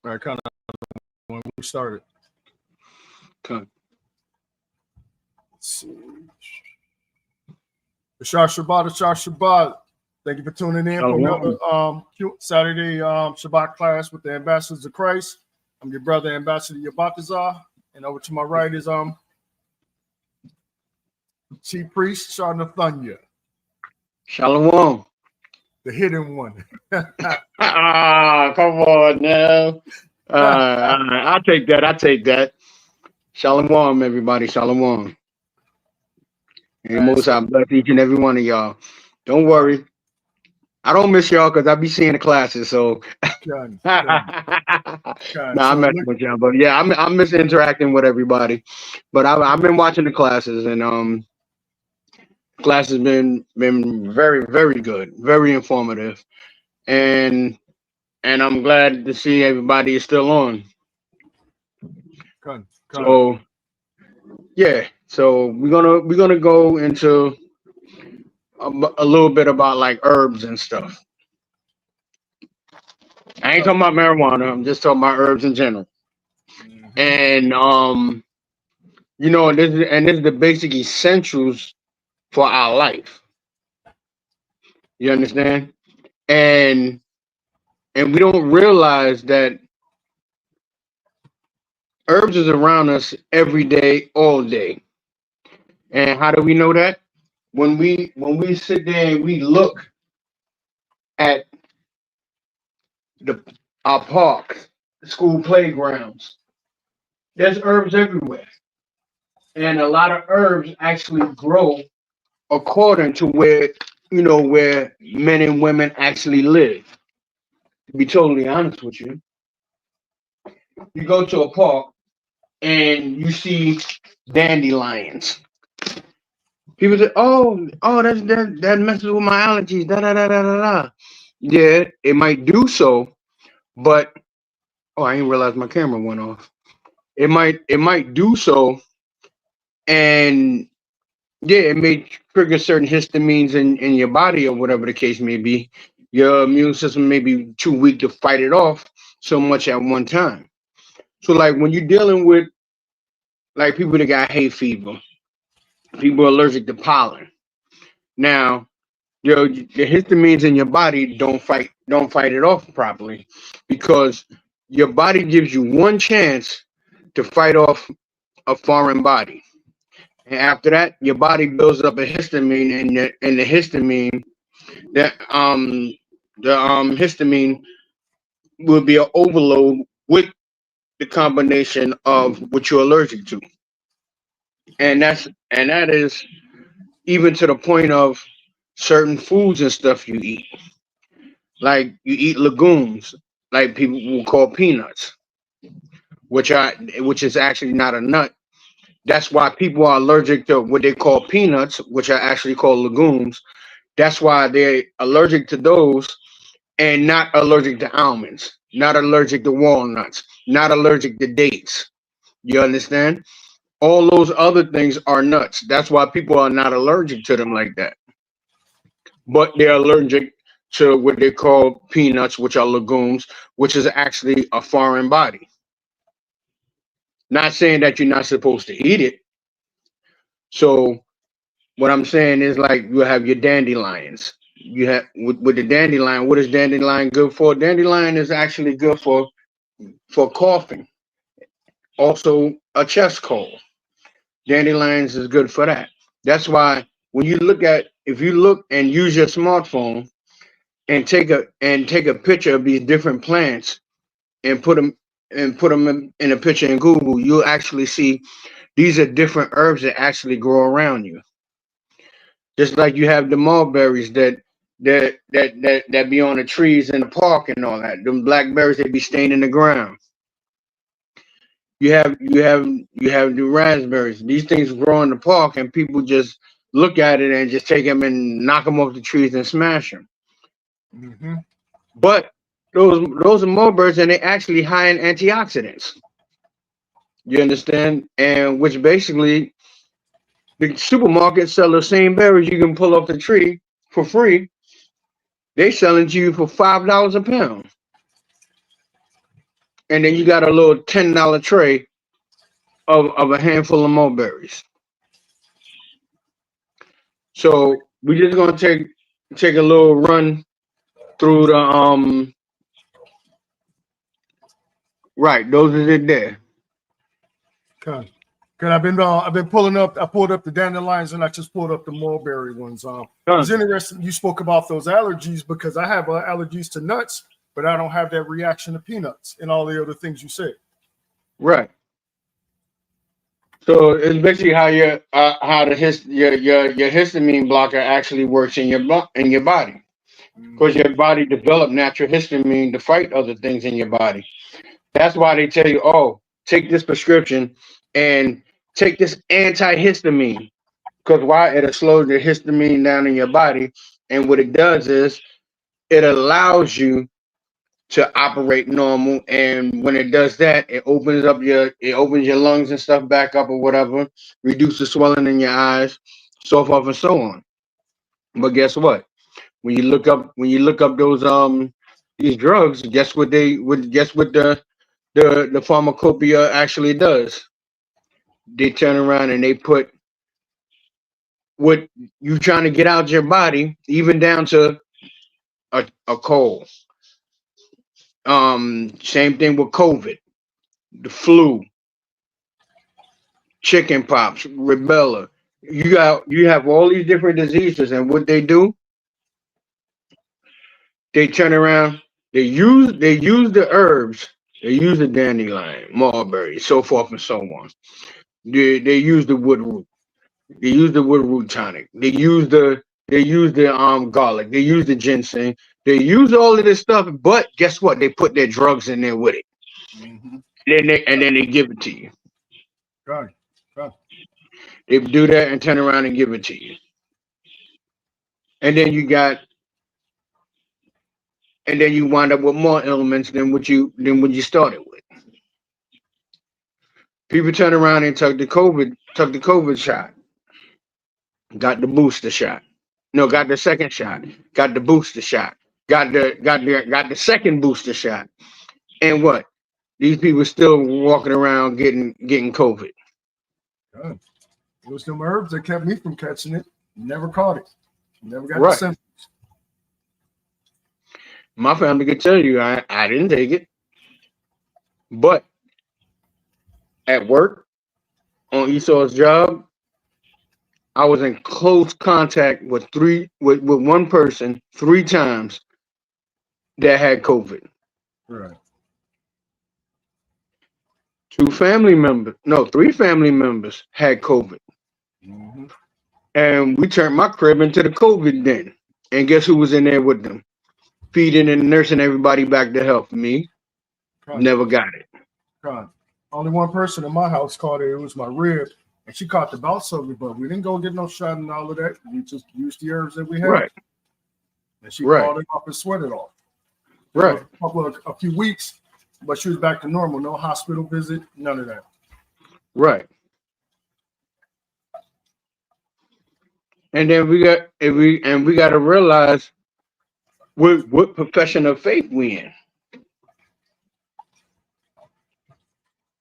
Kind of when we started. Okay. Let's see. Shabbat, Shabbat. Thank you for tuning in for another Saturday Shabbat class with the Ambassadors of Christ. I'm your brother, Ambassador Yabatazar, and over to my right is Chief Priest Sharnathanya, Shalom. the hidden one. Come on now. I'll take that. I'll take that. Shalom, everybody. Shalom. And most I bless each and every one of y'all. Don't worry. I don't miss y'all because I be seeing the classes. So I'm messing with y'all. But yeah, I miss interacting with everybody. But I've been watching the classes, and class has been very, very good, very informative. And I'm glad to see everybody is still on. So yeah, so we're gonna go into a little bit about like herbs and stuff. I ain't talking about marijuana. I'm just talking about herbs in general. And this is the basic essentials for our life. You understand? And we don't realize that herbs is around us every day, all day. And how do we know that? When we sit there and we look at our parks, school playgrounds, there's herbs everywhere. And a lot of herbs actually grow according to where men and women actually live. To be totally honest with you, you go to a park and you see dandelions. People say, "Oh, that messes with my allergies." Da da da da da da. Yeah, it might do so, but I didn't realize my camera went off. It might do so, and yeah, it may trigger certain histamines in your body or whatever the case may be. Your immune system may be too weak to fight it off so much at one time. So like when you're dealing with like people that got hay fever, people allergic to pollen. Now, the histamines in your body don't fight it off properly because your body gives you one chance to fight off a foreign body. And after that, your body builds up a histamine, and the histamine histamine will be an overload with the combination of what you're allergic to, and that is even to the point of certain foods and stuff you eat. Like you eat legumes, like people will call peanuts, which is actually not a nut. That's why people are allergic to what they call peanuts, which are actually called legumes. That's why they're allergic to those and not allergic to almonds, not allergic to walnuts, not allergic to dates. You understand? All those other things are nuts. That's why people are not allergic to them like that. But they're allergic to what they call peanuts, which are legumes, which is actually a foreign body. Not saying that you're not supposed to eat it. So what I'm saying is like you have your dandelions. You have with the dandelion. What is dandelion good for? Dandelion is actually good for coughing. Also a chest cold. Dandelions is good for that. That's why when if you look and use your smartphone and take a picture of these different plants and put them in a picture in Google, you'll actually see these are different herbs that actually grow around you. Just like you have the mulberries that be on the trees in the park and all that. Them blackberries that be staining the ground. You have the raspberries. These things grow in the park, and people just look at it and just take them and knock them off the trees and smash them. Mm-hmm. But those are mulberries, and they actually high in antioxidants. You understand? And which basically the supermarkets sell the same berries you can pull off the tree for free. They selling to you for $5 a pound. and then you got a little $10 tray of a handful of mulberries. So we just gonna take a little run through the right. Those are it there. Okay. Cause I've been pulling up. I pulled up the dandelions and I just pulled up the mulberry ones. It's interesting you spoke about those allergies because I have allergies to nuts, but I don't have that reaction to peanuts and all the other things you said. Right. So it's basically how your your histamine blocker actually works in your body, because your body developed natural histamine to fight other things in your body. That's why they tell you, oh, take this prescription and take this antihistamine, because why? It'll slow the histamine down in your body, and what it does is it allows you to operate normal. And when it does that, it opens your lungs and stuff back up or whatever, reduces swelling in your eyes, so forth and so on. But guess what? When you look up those these drugs, guess what the pharmacopoeia actually does? They turn around and they put what you trying to get out of your body, even down to a cold. Same thing with COVID, the flu, chicken pox, rubella. You have all these different diseases, and what they do, they turn around, they use the herbs, they use the dandelion, mulberry, so forth and so on. They use the wood root, they use the wood root tonic, they use the garlic, they use the ginseng, they use all of this stuff, but guess what? They put their drugs in there with it. Mm-hmm. And then they give it to you. Right. Right. They do that and turn around and give it to you. And then you wind up with more ailments than what you started with. People turn around and took the COVID shot, got the booster shot. No, got the second shot, got the booster shot, got the second booster shot. And what? These people still walking around getting COVID. Good. It was them herbs that kept me from catching it. Never caught it. Never got the Right. symptoms. My family could tell you I didn't take it, but at work on Esau's job, I was in close contact with one person 3 times that had COVID. Right. 3 family members had COVID. Mm-hmm. And we turned my crib into the COVID den. And guess who was in there with them? Feeding and nursing everybody back to health. Me, never got it. God. Only one person in my house caught it. It was my rib. And she caught the bouts of it, but we didn't go get no shot and all of that. We just used the herbs that we had. Right. And she called it off and sweat it off. Right. A few weeks, but she was back to normal. No hospital visit, none of that. Right. And then we got to realize what profession of faith we in.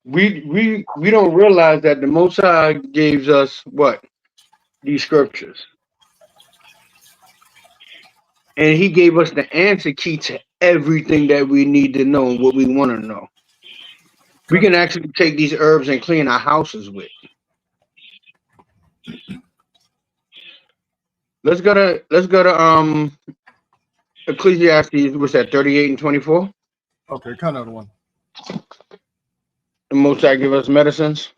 We don't realize that the Most High gives us what? These scriptures. And he gave us the answer key to everything that we need to know and what we want to know. We can actually take these herbs and clean our houses with. Let's go to Ecclesiastes, what's that, 38 and 24? Okay, kind of the one. The Most High give us medicines.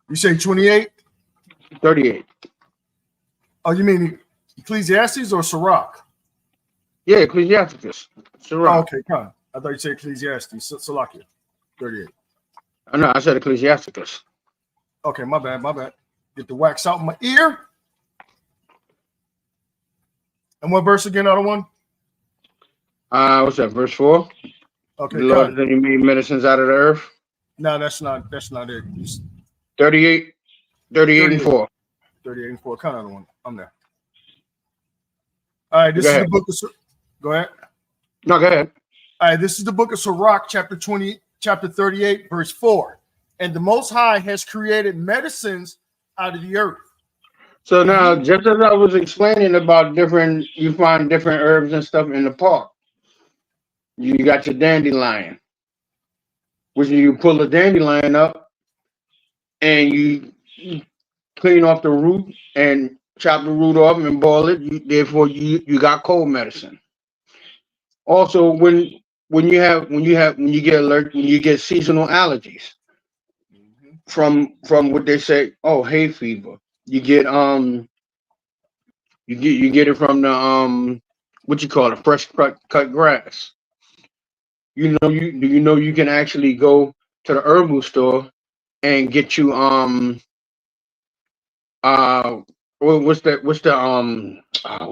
You say 28? 38. Oh, you mean Ecclesiastes or Sirach? Yeah, Ecclesiastes. Oh, okay, kind of. I thought you said Ecclesiastes. Salakia. 38. No, I said Ecclesiastes. Okay, my bad. Get the wax out my ear. And what verse again, other one? What's that, verse 4? Okay, the Lord has made medicines out of the earth. No, that's not it. 38 and 4. 38 and 4. Kind of the one. I'm there. All right, this is the book of. Go ahead. No, go ahead. All right, this is the book of Sirach, chapter 38, verse 4. And the Most High has created medicines out of the earth. So now, just as I was explaining about you find different herbs and stuff in the park. You got your dandelion, which you pull the dandelion up and you clean off the root and chop the root off and boil it. Therefore, you got cold medicine. Also, when you get allergic, when you get seasonal allergies from what they say, oh, hay fever. You get you get it from the what you call it, fresh cut grass. You can actually go to the herbal store and get you what's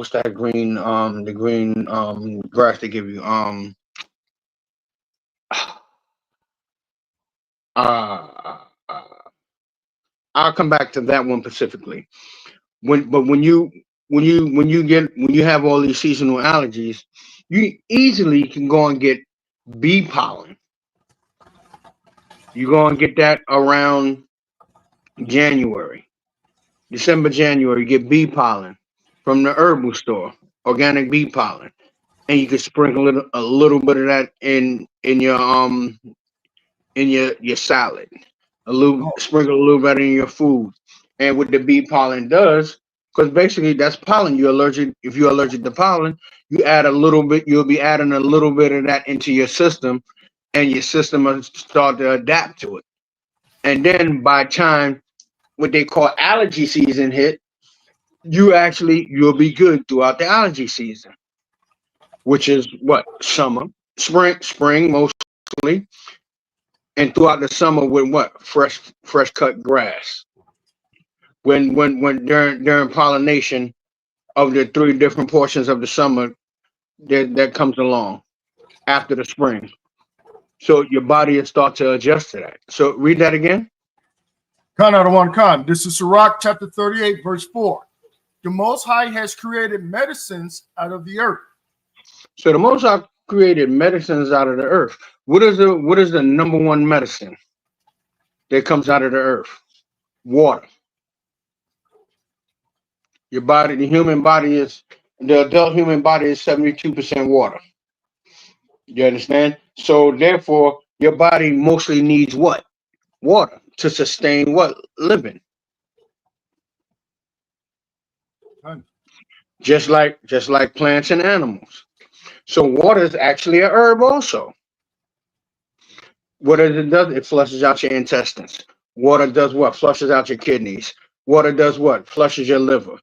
that green the green grass they give you uh, uh I'll come back to that one specifically. When you have all these seasonal allergies, you easily can go and get bee pollen. You go and get that around January, December, January. You get bee pollen from the herbal store, organic bee pollen, and you can sprinkle a little bit of that in your salad. Sprinkle a little bit in your food, and what the bee pollen does, because basically that's pollen. You're allergic. If you're allergic to pollen, you add a little bit. You'll be adding a little bit of that into your system, and your system will start to adapt to it. And then by time what they call allergy season hit, you'll be good throughout the allergy season, which is what summer, spring mostly, and throughout the summer with what fresh cut grass. When during pollination of the three different portions of the summer that comes along after the spring, so your body will start to adjust to that. So read that again. Khan out of one Khan. This is Sirach chapter 38, verse 4. The Most High has created medicines out of the earth. So the Most High created medicines out of the earth. What is the number one medicine that comes out of the earth? Water. Your body, the adult human body is 72% water. You understand? So therefore, your body mostly needs what? Water to sustain what? Living. Just like plants and animals. So water is actually a herb also. What does it do? It flushes out your intestines. Water does what? Flushes out your kidneys. Water does what? Flushes your liver.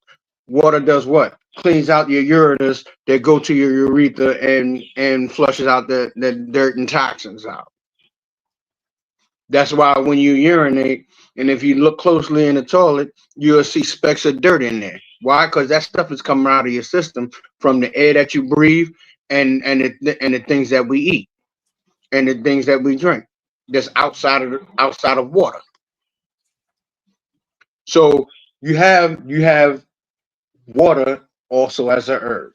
Water does what? Cleans out your ureters that go to your urethra and flushes out the dirt and toxins out. That's why when you urinate, and if you look closely in the toilet, you'll see specks of dirt in there. Why? Because that stuff is coming out of your system from the air that you breathe and the things that we eat and the things that we drink. That's outside of water. So you have water also as a herb,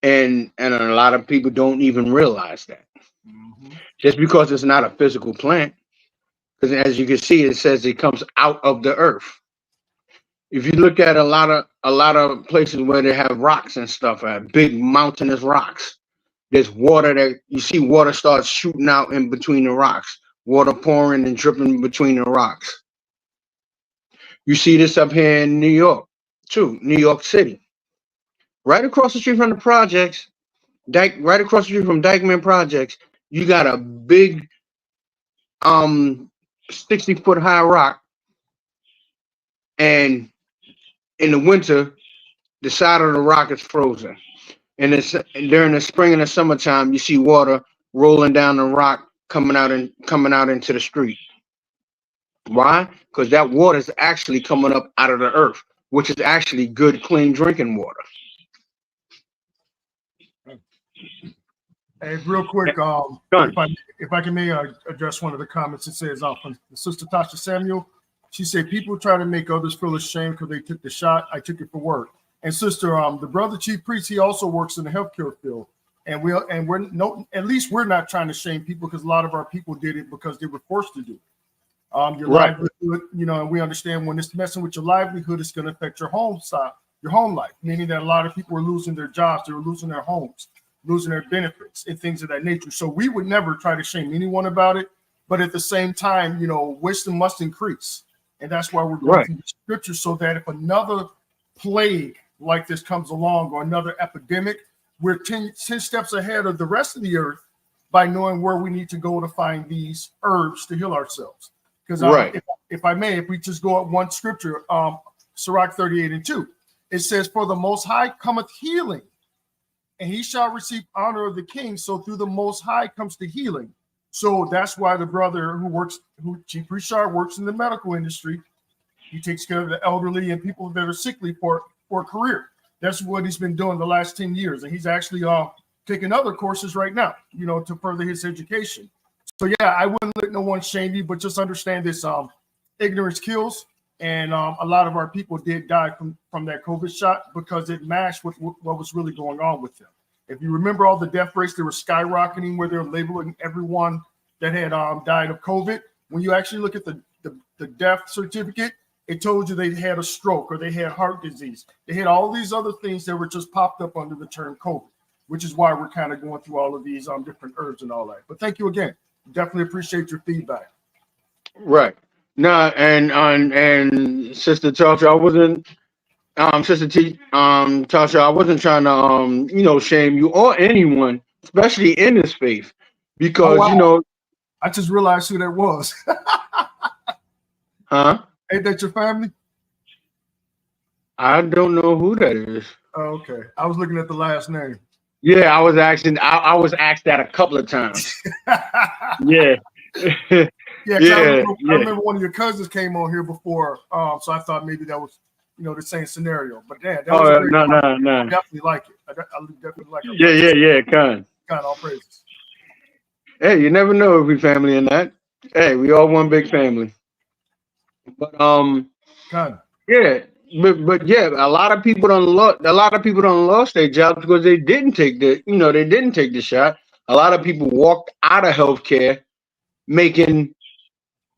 and a lot of people don't even realize that. Just because it's not a physical plant. Because as you can see, it says it comes out of the earth. If you look at a lot of places where they have rocks and stuff, big mountainous rocks, there's water that you see water starts shooting out in between the rocks, water pouring and dripping between the rocks. You see this up here in New York, too, New York City. Right across the street from the projects, right across the street from Dykeman Projects, you got a big 60-foot high rock, and in the winter the side of the rock is frozen, and it's during the spring and the summertime you see water rolling down the rock coming out into the street. Why? Because that water is actually coming up out of the earth, which is actually good clean drinking water. Hey, real quick, if I can may address one of the comments. It says from Sister Tasha Samuel. She said people try to make others feel ashamed because they took the shot. I took it for work. And sister, the brother chief priest, he also works in the healthcare field, And we're no, at least we're not trying to shame people, because a lot of our people did it because they were forced to do it. Your livelihood, and we understand when it's messing with your livelihood, it's going to affect your home life, meaning that a lot of people are losing their jobs, they're losing their homes, losing their benefits and things of that nature. So we would never try to shame anyone about it, but at the same time, wisdom must increase. And that's why we're going through the scriptures, so that if another plague like this comes along, or another epidemic, we're 10 steps ahead of the rest of the earth by knowing where we need to go to find these herbs to heal ourselves. Because if I may, if we just go up one scripture, Sirach 38:2, it says, "For the Most High cometh healing, and he shall receive honor of the king." So through the Most High comes the healing. So that's why the brother Chief Richard, works in the medical industry. He takes care of the elderly and people that are sickly for a career. That's what he's been doing the last 10 years. And he's actually taking other courses right now, to further his education. So yeah, I wouldn't let no one shame you, but just understand this: ignorance kills, and a lot of our people did die from that COVID shot because it matched with what was really going on with them. If you remember all the death rates, they were skyrocketing, where they're labeling everyone that had died of COVID. When you actually look at the death certificate, it told you they had a stroke or they had heart disease. They had all these other things that were just popped up under the term COVID, which is why we're kind of going through all of these different herbs and all that. But thank you again. Definitely appreciate your feedback. Right. No, and Sister Tasha, I wasn't Tasha, I wasn't trying to shame you or anyone, especially in this space, because I just realized who that was. Huh? Ain't that your family? I don't know who that is. Oh, okay. I was looking at the last name. Yeah, I was asked that a couple of times. Yeah. I remember one of your cousins came on here before, so I thought maybe that was, the same scenario. But damn, that was a great no. I definitely like it. I definitely like it. Yeah, kind. All praises. Hey, you never know if we family in that. Hey, we all one big family. But yeah. But yeah, a lot of people don't lost their jobs because they didn't take the shot. A lot of people walked out of healthcare making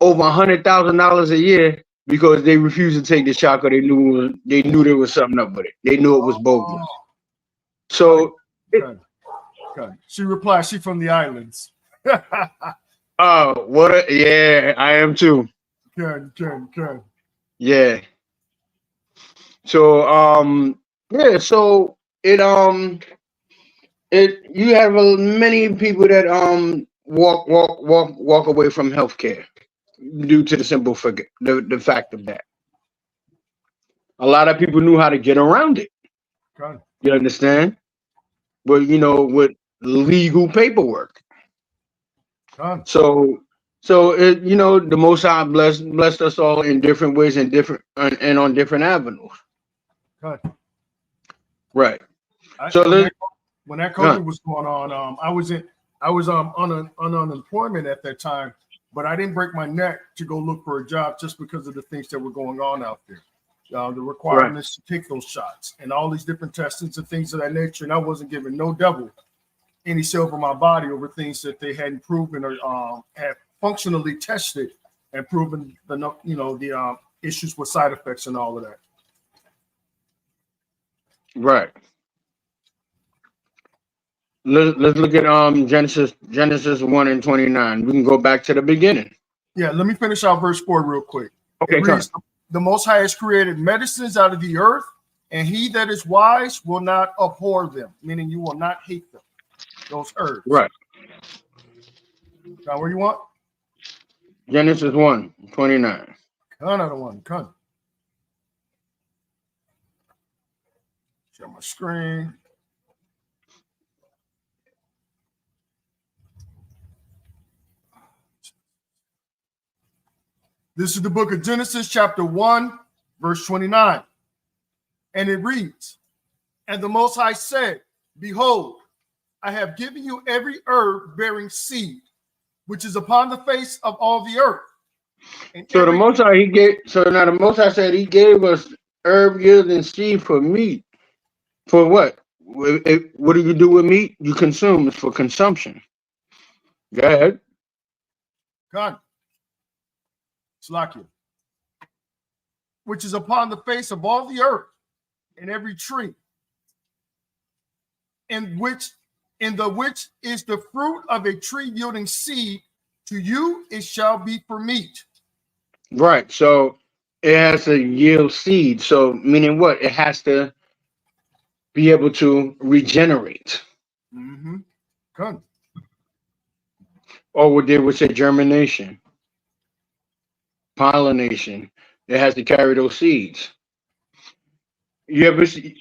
over $100,000 a year because they refused to take the shot because they knew there was something up with it. They knew it was bogus. So she replied, she from the islands. Oh, yeah, I am too. Good. Yeah. So so you have many people that walk away from healthcare due to the simple the fact of that. A lot of people knew how to get around it. Good. You understand? But with legal paperwork. Good. So the Most High blessed us all in different ways and on different avenues. Good. Right. When that COVID was going on, I was on unemployment at that time, but I didn't break my neck to go look for a job just because of the things that were going on out there. The requirements to take those shots and all these different testings and things of that nature. And I wasn't giving no devil any silver my body over things that they hadn't proven or had functionally tested and proven the issues with side effects and all of that. Right. Let's look at Genesis 1:29. We can go back to the beginning. Yeah, let me finish out verse 4 real quick. Okay, it reads, the Most High has created medicines out of the earth, and he that is wise will not abhor them, meaning you will not hate them, those herbs. Right. Now, where you want? Genesis 1:29. Another one. Come. Share my screen. This is the book of Genesis, chapter 1, verse 29. And it reads, and the Most High said, behold, I have given you every herb bearing seed, which is upon the face of all the earth. So the Most High now the Most High said he gave us herb yielding seed for meat. For what? What do you do with meat? You consume it for consumption. Go ahead. God, Slakia, which is upon the face of all the earth, and every tree, in the which is the fruit of a tree yielding seed, to you it shall be for meat. Right. So it has to yield seed. So meaning what? It has to be able to regenerate. Mm-hmm. Good. Or what they would say germination, pollination. It has to carry those seeds.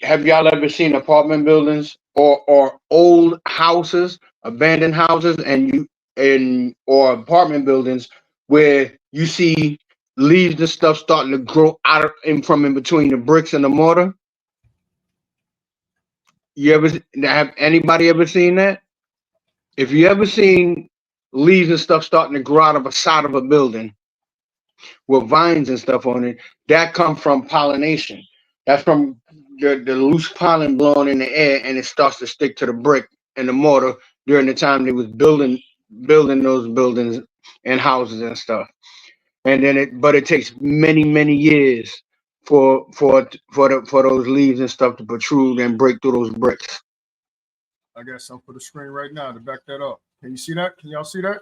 Have y'all ever seen apartment buildings or old houses, abandoned houses, or apartment buildings where you see leaves and stuff starting to grow out of in from in between the bricks and the mortar? You ever have anybody ever seen that? If you ever seen leaves and stuff starting to grow out of a side of a building with vines and stuff on it, that come from pollination. That's from the loose pollen blowing in the air, and it starts to stick to the brick and the mortar during the time they was building those buildings and houses and stuff. And then but it takes many years for those leaves and stuff to protrude and break through those bricks. I got something for the screen right now to back that up. Can you see that? Can y'all see that?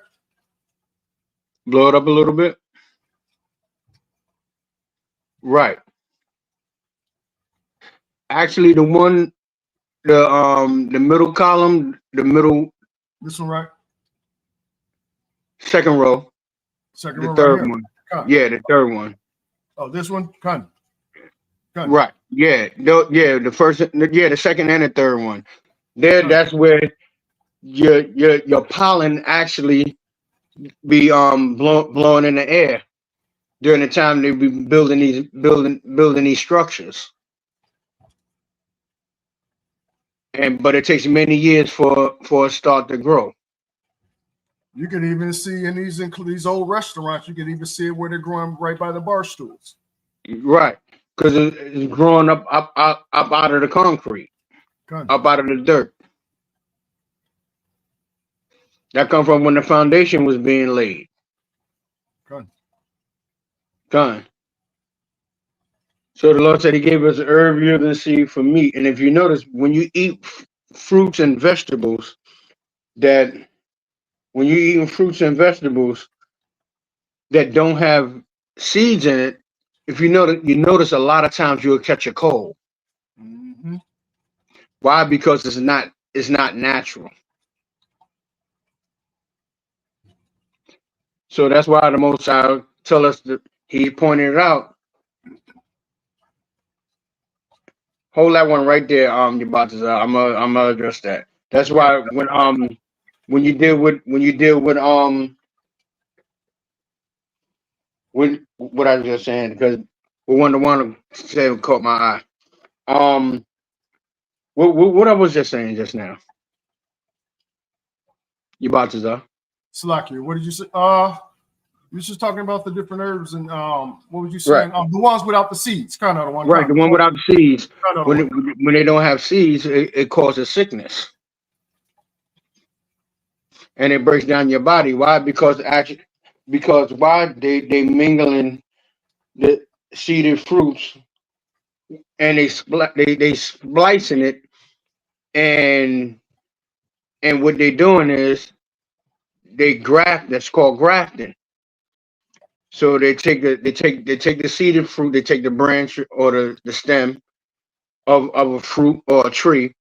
Blow it up a little bit. Right. Actually, the middle column, the middle This one, right? second row, Second the row right third here. one. Con. Yeah, the third one. Oh, this one? Con. Con. Right. Yeah. Yeah, the second and the third one. There, Con. that's where your pollen actually be blowing in the air during the time they be building these structures. But it takes many years for it start to grow. You can even see in these old restaurants, you can even see it where they're growing right by the bar stools. Right. Because it's growing up out of the concrete, Con. up out of the dirt. That come from when the foundation was being laid. Con. Done. So the Lord said He gave us herb yielding seed for meat. And if you notice, when you eat fruits and vegetables, that when you're eating fruits and vegetables that don't have seeds in it, if you notice a lot of times you'll catch a cold. Mm-hmm. Why? Because it's not natural. So that's why the Most High tell us that He pointed it out. Hold that one right there, your boxes. I'm gonna address that. That's Okay. why when you deal with what I was just saying, because one said caught my eye. What I was just saying just now. Your boxes are Slakia, what did you say? You was just talking about the different herbs and what was you right. saying? The ones without the seeds, kind of the one. Right, the one without the seeds. Kind of the one. When they don't have seeds, it causes sickness and it breaks down your body. Why? Because why they mingling the seeded fruits and they splicing it and what they doing is they graft. That's called grafting. So they take the seeded fruit, they take the branch or the stem of a fruit or a tree,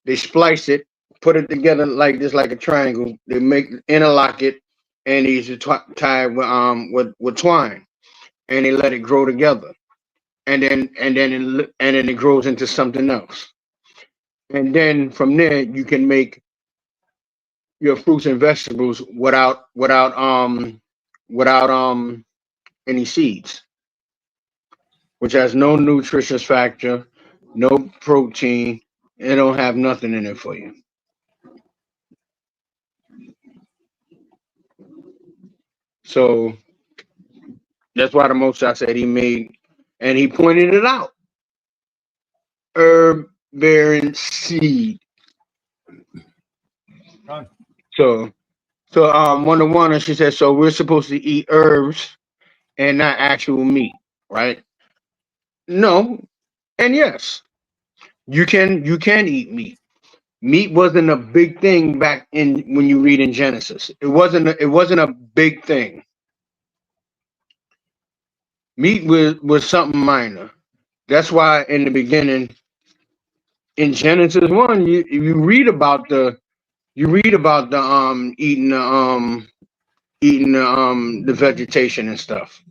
they splice it, put it together like this, like a triangle. They interlock it, and these are tied with twine, and they let it grow together, and then it grows into something else, and then from there you can make your fruits and vegetables without any seeds, which has no nutritious factor, no protein. It don't have nothing in it for you. So that's why the Most High said He made, and He pointed it out. Herb bearing seed. Done. So Wonder, she said, so we're supposed to eat herbs and not actual meat, right? No, and yes, you can eat meat. Meat wasn't a big thing back in when you read in Genesis. It wasn't a big thing. Meat was something minor. That's why in the beginning, in Genesis 1, you read about the eating the vegetation and stuff.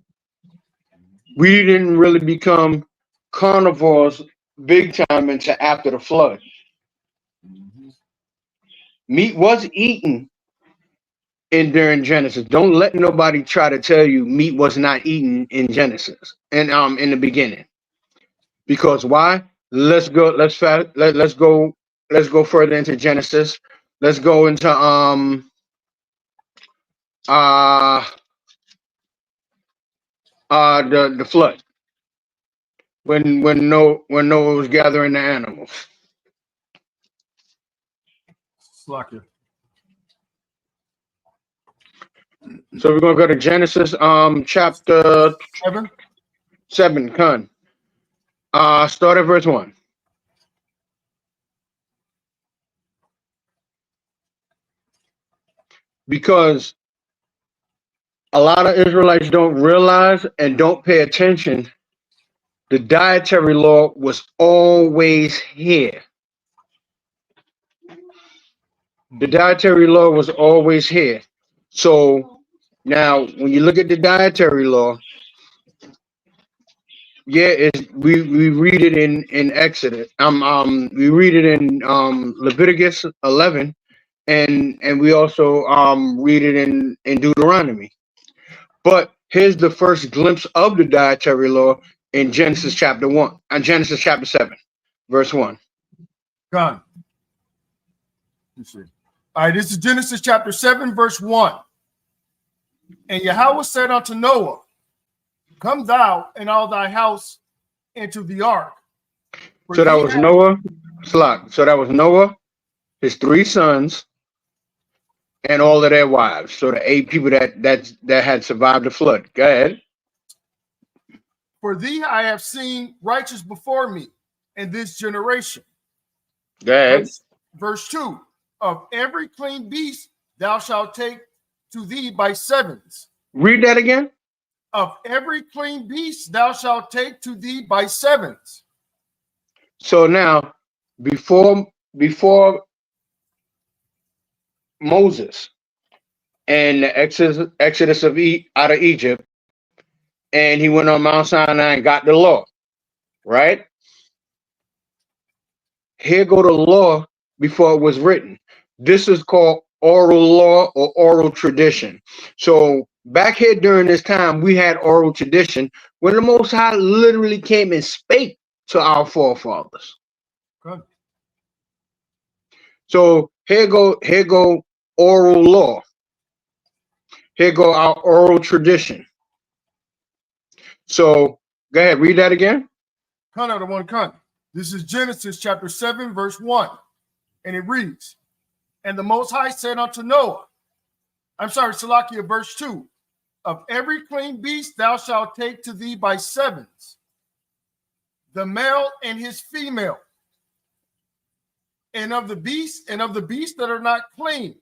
We didn't really become carnivores big time until after the flood. Meat was eaten during Genesis. Don't let nobody try to tell you meat was not eaten in Genesis and in the beginning. Because why? Let's go. Let's go further into Genesis. Let's go into uh the flood when Noah was gathering the animals. Slack you. So we're gonna go to Genesis chapter 7. Con. Start at verse 1. Because a lot of Israelites don't realize and don't pay attention, the dietary law was always here. The dietary law was always here. So now when you look at the dietary law, yeah, we read it in Exodus. We read it in Leviticus 11, and we also read it in Deuteronomy. But here's the first glimpse of the dietary law in Genesis chapter 1, and Genesis chapter 7, verse 1. Gone. Let's see. All right, this is Genesis chapter 7, verse 1. And Yahweh said unto Noah, come thou and all thy house into the ark. So that was Noah, So that was Noah, his 3 sons, and all of their wives. So the 8 people that had survived the flood. Go ahead. For thee I have seen righteous before me in this generation. Go ahead. Verse 2. Of every clean beast thou shalt take to thee by sevens. Read that again. Of every clean beast thou shalt take to thee by sevens. So now, before Moses and the exodus out of Egypt, and he went on Mount Sinai and got the law, right? Here go the law before it was written. This is called oral law or oral tradition. So back here during this time, we had oral tradition when the Most High literally came and spake to our forefathers. Good. So here go oral law. Here go our oral tradition. So go ahead, read that again. Come out of one con. This is Genesis chapter 7, verse 1. And it reads, and the Most High said unto Noah, Salakia, verse 2. Of every clean beast thou shalt take to thee by sevens, the male and his female, and of the beasts that are not clean.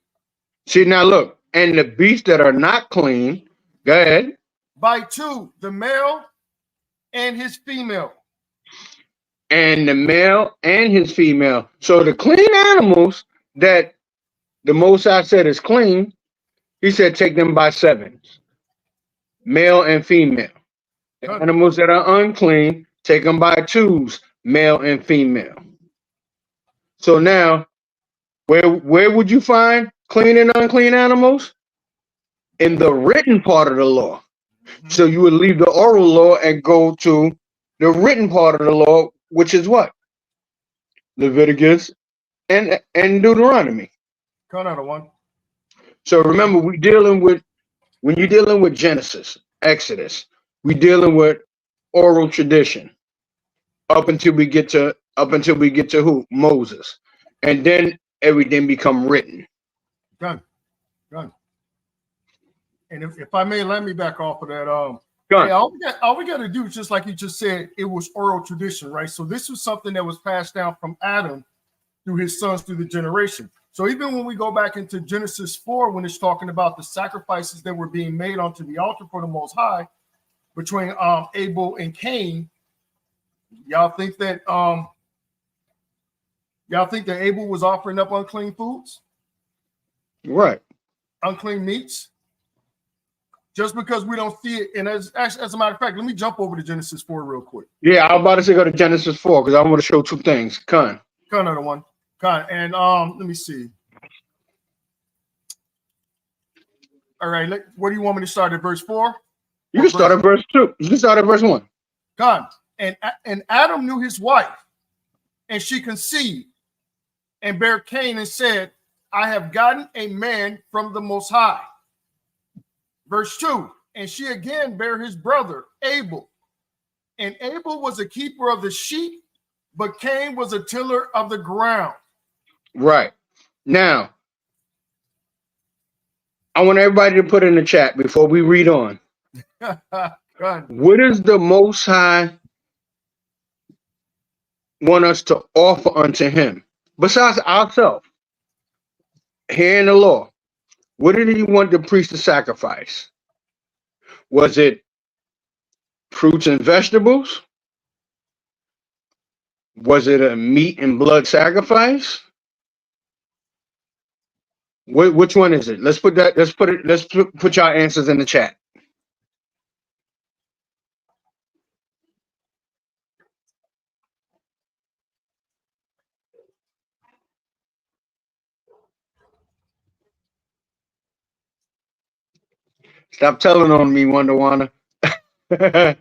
See, now look, and the beasts that are not clean, go ahead. By 2, the male and his female. And the male and his female. So the clean animals that the Most High said is clean, he said take them by sevens, male and female. The animals that are unclean, take them by 2s, male and female. So now, where would you find clean and unclean animals? In the written part of the law. So you would leave the oral law and go to the written part of the law, which is what? Leviticus and Deuteronomy. Come out of one. So remember, when you're dealing with Genesis, Exodus, we're dealing with oral tradition up until we get to up until we get to who? Moses. And then everything become written. Done. And if I may, let me back off of that. Done. Yeah, all we got to do is just like you just said, it was oral tradition, right? So this was something that was passed down from Adam through his sons through the generation. So even when we go back into Genesis 4, when it's talking about the sacrifices that were being made onto the altar for the Most High between Abel and Cain, y'all think that Abel was offering up unclean foods? Right. Unclean meats? Just because we don't see it. And as a matter of fact, let me jump over to Genesis 4 real quick. Yeah, I was about to say go to Genesis 4 because I want to show two things. Another one. And let me see. All right, what do you want me to start at verse 4? You can start at verse 2. You can start at verse 1. And Adam knew his wife, and she conceived and bare Cain and said, I have gotten a man from the Most High. Verse 2, and she again bare his brother Abel. And Abel was a keeper of the sheep, but Cain was a tiller of the ground. Right. Now, I want everybody to put in the chat before we read on. What does the Most High want us to offer unto him? Besides ourselves, here in the law, what did he want the priest to sacrifice? Was it fruits and vegetables? Was it a meat and blood sacrifice? Which one is it? Let's put your answers in the chat. Stop telling on me, Wonder Wanda. Okay,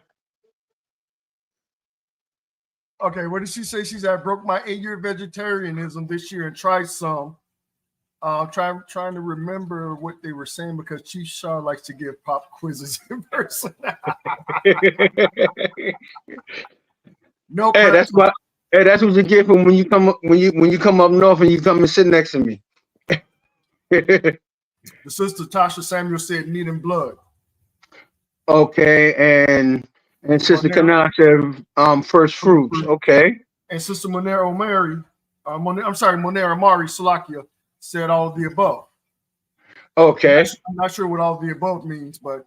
what did she say? She said, I broke my 8-year vegetarianism this year and tried some. Trying to remember what they were saying because Chief Shaw likes to give pop quizzes in person. No, hey, that's what you get from when you come up north and you come and sit next to me. The sister Tasha Samuel said meat and blood. Okay, and Sister Kana said first fruits. Okay. And Sister Monera Amari Salakia said all of the above. Okay. I'm not sure what all of the above means, but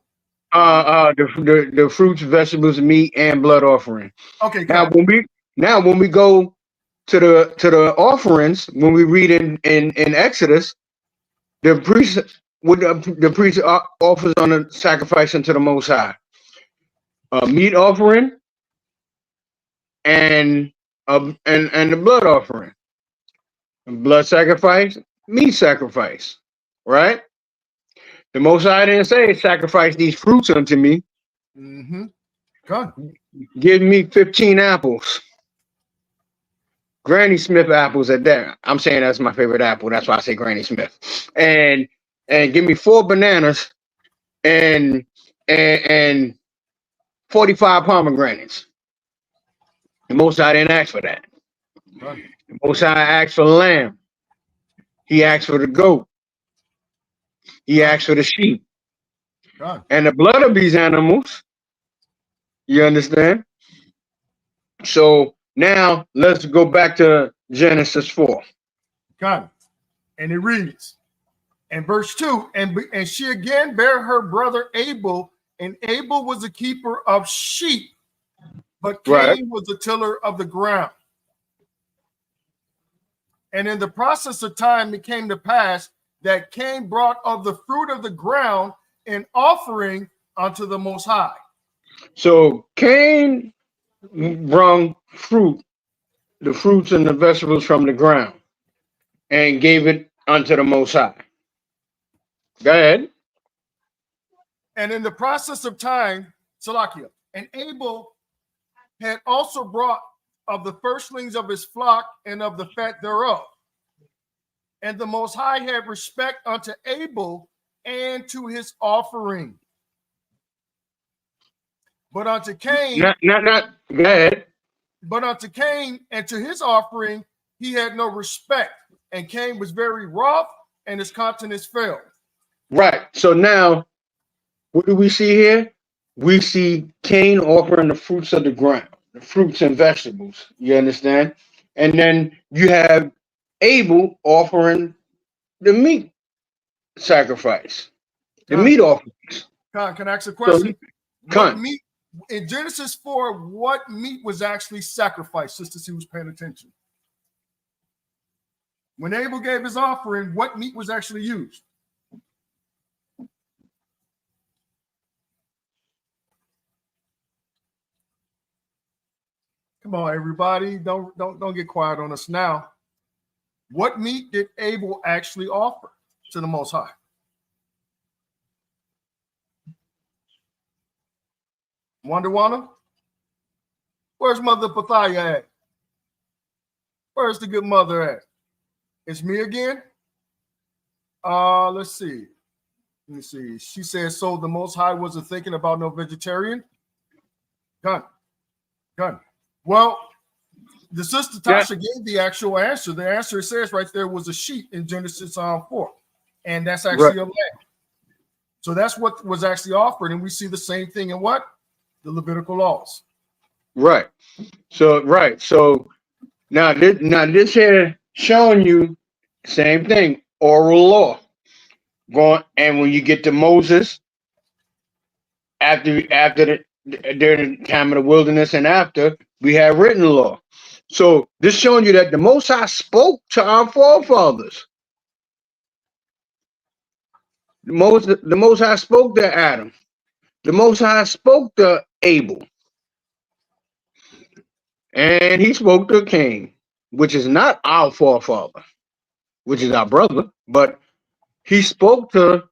the fruits, vegetables, meat, and blood offering. Okay. Now when we go to the offerings, when we read in Exodus, the priest offers on a sacrifice unto the Most High, a meat offering, and the blood offering, blood sacrifice, meat sacrifice, right? The Most High didn't say sacrifice these fruits unto me. Mm-hmm. God. Give me 15 apples. Granny Smith apples at that. I'm saying that's my favorite apple. That's why I say Granny Smith. And give me 4 bananas and 45 pomegranates. The Most High didn't ask for that. God. The Most High asked for the lamb. He asked for the goat. He asked for the sheep. God. And the blood of these animals. You understand? So now let's go back to Genesis 4. God. And it reads, and verse 2, and she again bare her brother Abel, and Abel was a keeper of sheep, but Cain was a tiller of the ground. And in the process of time, it came to pass that Cain brought of the fruit of the ground an offering unto the Most High. So Cain brought the fruits and the vegetables from the ground, and gave it unto the Most High. Go ahead. And in the process of time, Salakia, and Abel had also brought of the firstlings of his flock and of the fat thereof. And the Most High had respect unto Abel and to his offering. But unto Cain... Not. Go ahead. but unto Cain and to his offering he had no respect, and Cain was very wroth, and his countenance fell. Right. So now, what do we see here? We see Cain offering the fruits of the ground, the fruits and vegetables. You understand? And then you have Abel offering the meat sacrifice, the meat offerings. Can I ask a So, question? What Con, meat in Genesis 4, what meat was actually sacrificed, just to see who's paying attention? When Abel gave his offering, what meat was actually used? Come on, everybody. Don't get quiet on us now. What meat did Abel actually offer to the Most High? Wonder? Where's Mother Pathia at? Where's the good mother at? It's me again. Let's see. Let me see. She says, so the Most High wasn't thinking about no vegetarian? Gun. Well, the sister Tasha gave the actual answer. The answer says right there was a sheep in Genesis 4. And that's actually a lamb. So that's what was actually offered. And we see the same thing in what? The Levitical laws. right. So now this here showing you same thing, oral law. Going, and when you get to Moses, during the time of the wilderness and after, we have written law. So this showing you that the Most High spoke to our forefathers. The Most High spoke to Adam. The Most High spoke to Abel. And he spoke to Cain, which is not our forefather, which is our brother, but he spoke to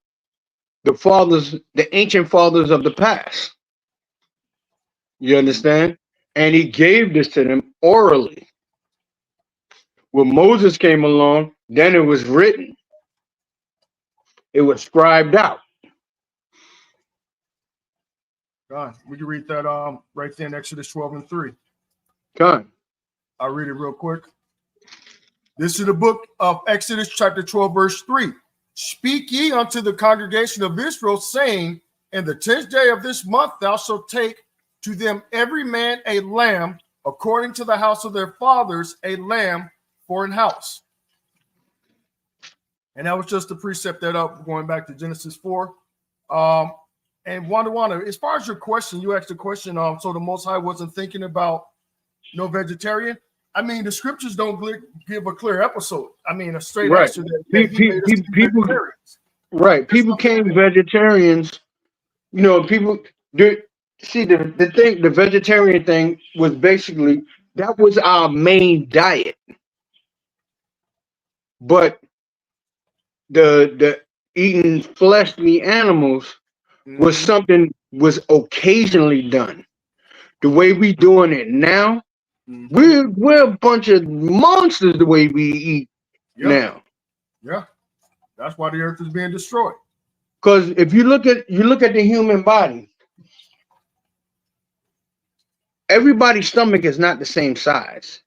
the fathers, the ancient fathers of the past. You understand? And he gave this to them orally. When Moses came along, then it was written. It was scribed out. God, we can read that right there in Exodus 12:3. Come. I'll read it real quick. This is the book of Exodus chapter 12, verse 3. Speak ye unto the congregation of Israel, saying, in the 10th day of this month thou shalt take to them every man a lamb, according to the house of their fathers, a lamb for an house. And that was just a precept that up going back to Genesis 4. And Wanda, as far as your question, you asked the question, so the Most High wasn't thinking about no vegetarian. I mean, the scriptures don't give a clear episode. I mean, a straight answer that people, right? People became vegetarians. You know, people do see the thing. The vegetarian thing was basically that was our main diet, but the eating fleshly animals was something was occasionally done. The way we doing it now. We're a bunch of monsters the way we eat now. Yeah, that's why the earth is being destroyed. Because if you look at the human body, everybody's stomach is not the same size,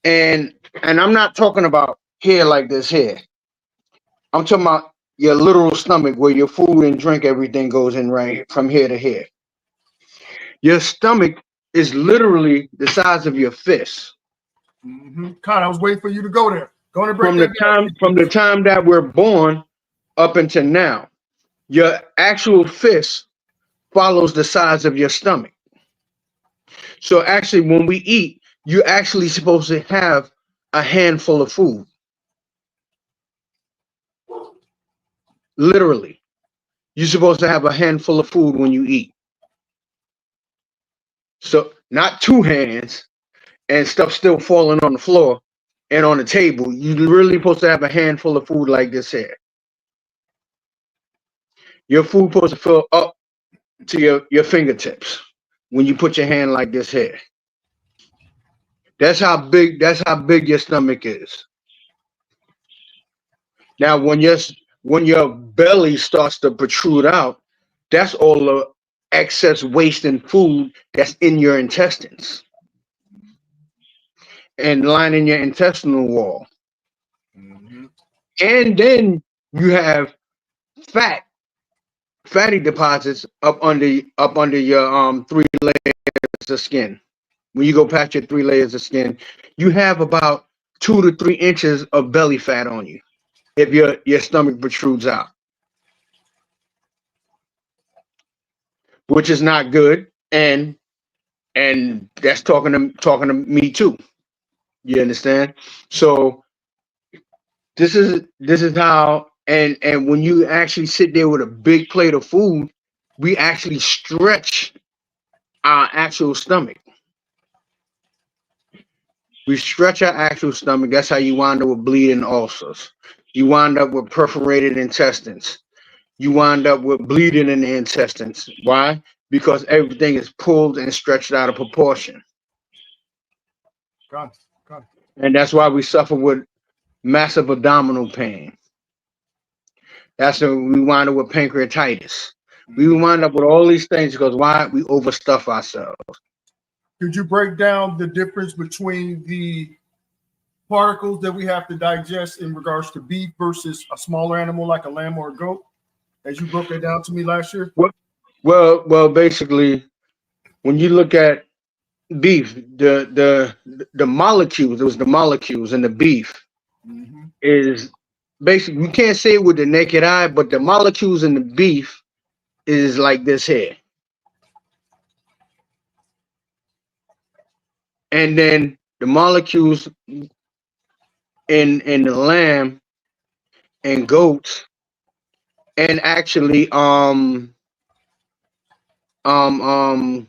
and I'm not talking about here like this here. I'm talking about your literal stomach where your food and drink everything goes in right from here to here. Your stomach is literally the size of your fist. God, I was waiting for you to go there. From the time that we're born up until now, your actual fist follows the size of your stomach. So actually, when we eat, you're actually supposed to have a handful of food. Literally, you're supposed to have a handful of food when you eat. So not two hands and stuff still falling on the floor and on the table. You're really supposed to have a handful of food like this here. Your food supposed to fill up to your fingertips when you put your hand like this here. That's how big your stomach is. Now when your belly starts to protrude out, that's all the excess waste and food that's in your intestines. and lining your intestinal wall. Mm-hmm. And then you have fatty deposits up under your 3 layers of skin. When you go past your 3 layers of skin, you have about 2 to 3 inches of belly fat on you if your stomach protrudes out, which is not good. And that's talking to me too. You understand? So this is how, and when you actually sit there with a big plate of food, we actually stretch our actual stomach. We stretch our actual stomach. That's how you wind up with bleeding ulcers. You wind up with perforated intestines. You wind up with bleeding in the intestines. Why? Because everything is pulled and stretched out of proportion. Got it. Got it. And that's why we suffer with massive abdominal pain. That's when we wind up with pancreatitis. We Mhm. wind up with all these things because why? We overstuff ourselves. Could you break down the difference between the particles that we have to digest in regards to beef versus a smaller animal like a lamb or a goat, as you broke that down to me last year? Well, basically, when you look at beef, the molecules, it was the molecules in the beef Mm-hmm. is basically, you can't say it with the naked eye, but the molecules in the beef is like this here. And then the molecules in the lamb and goats, and actually um um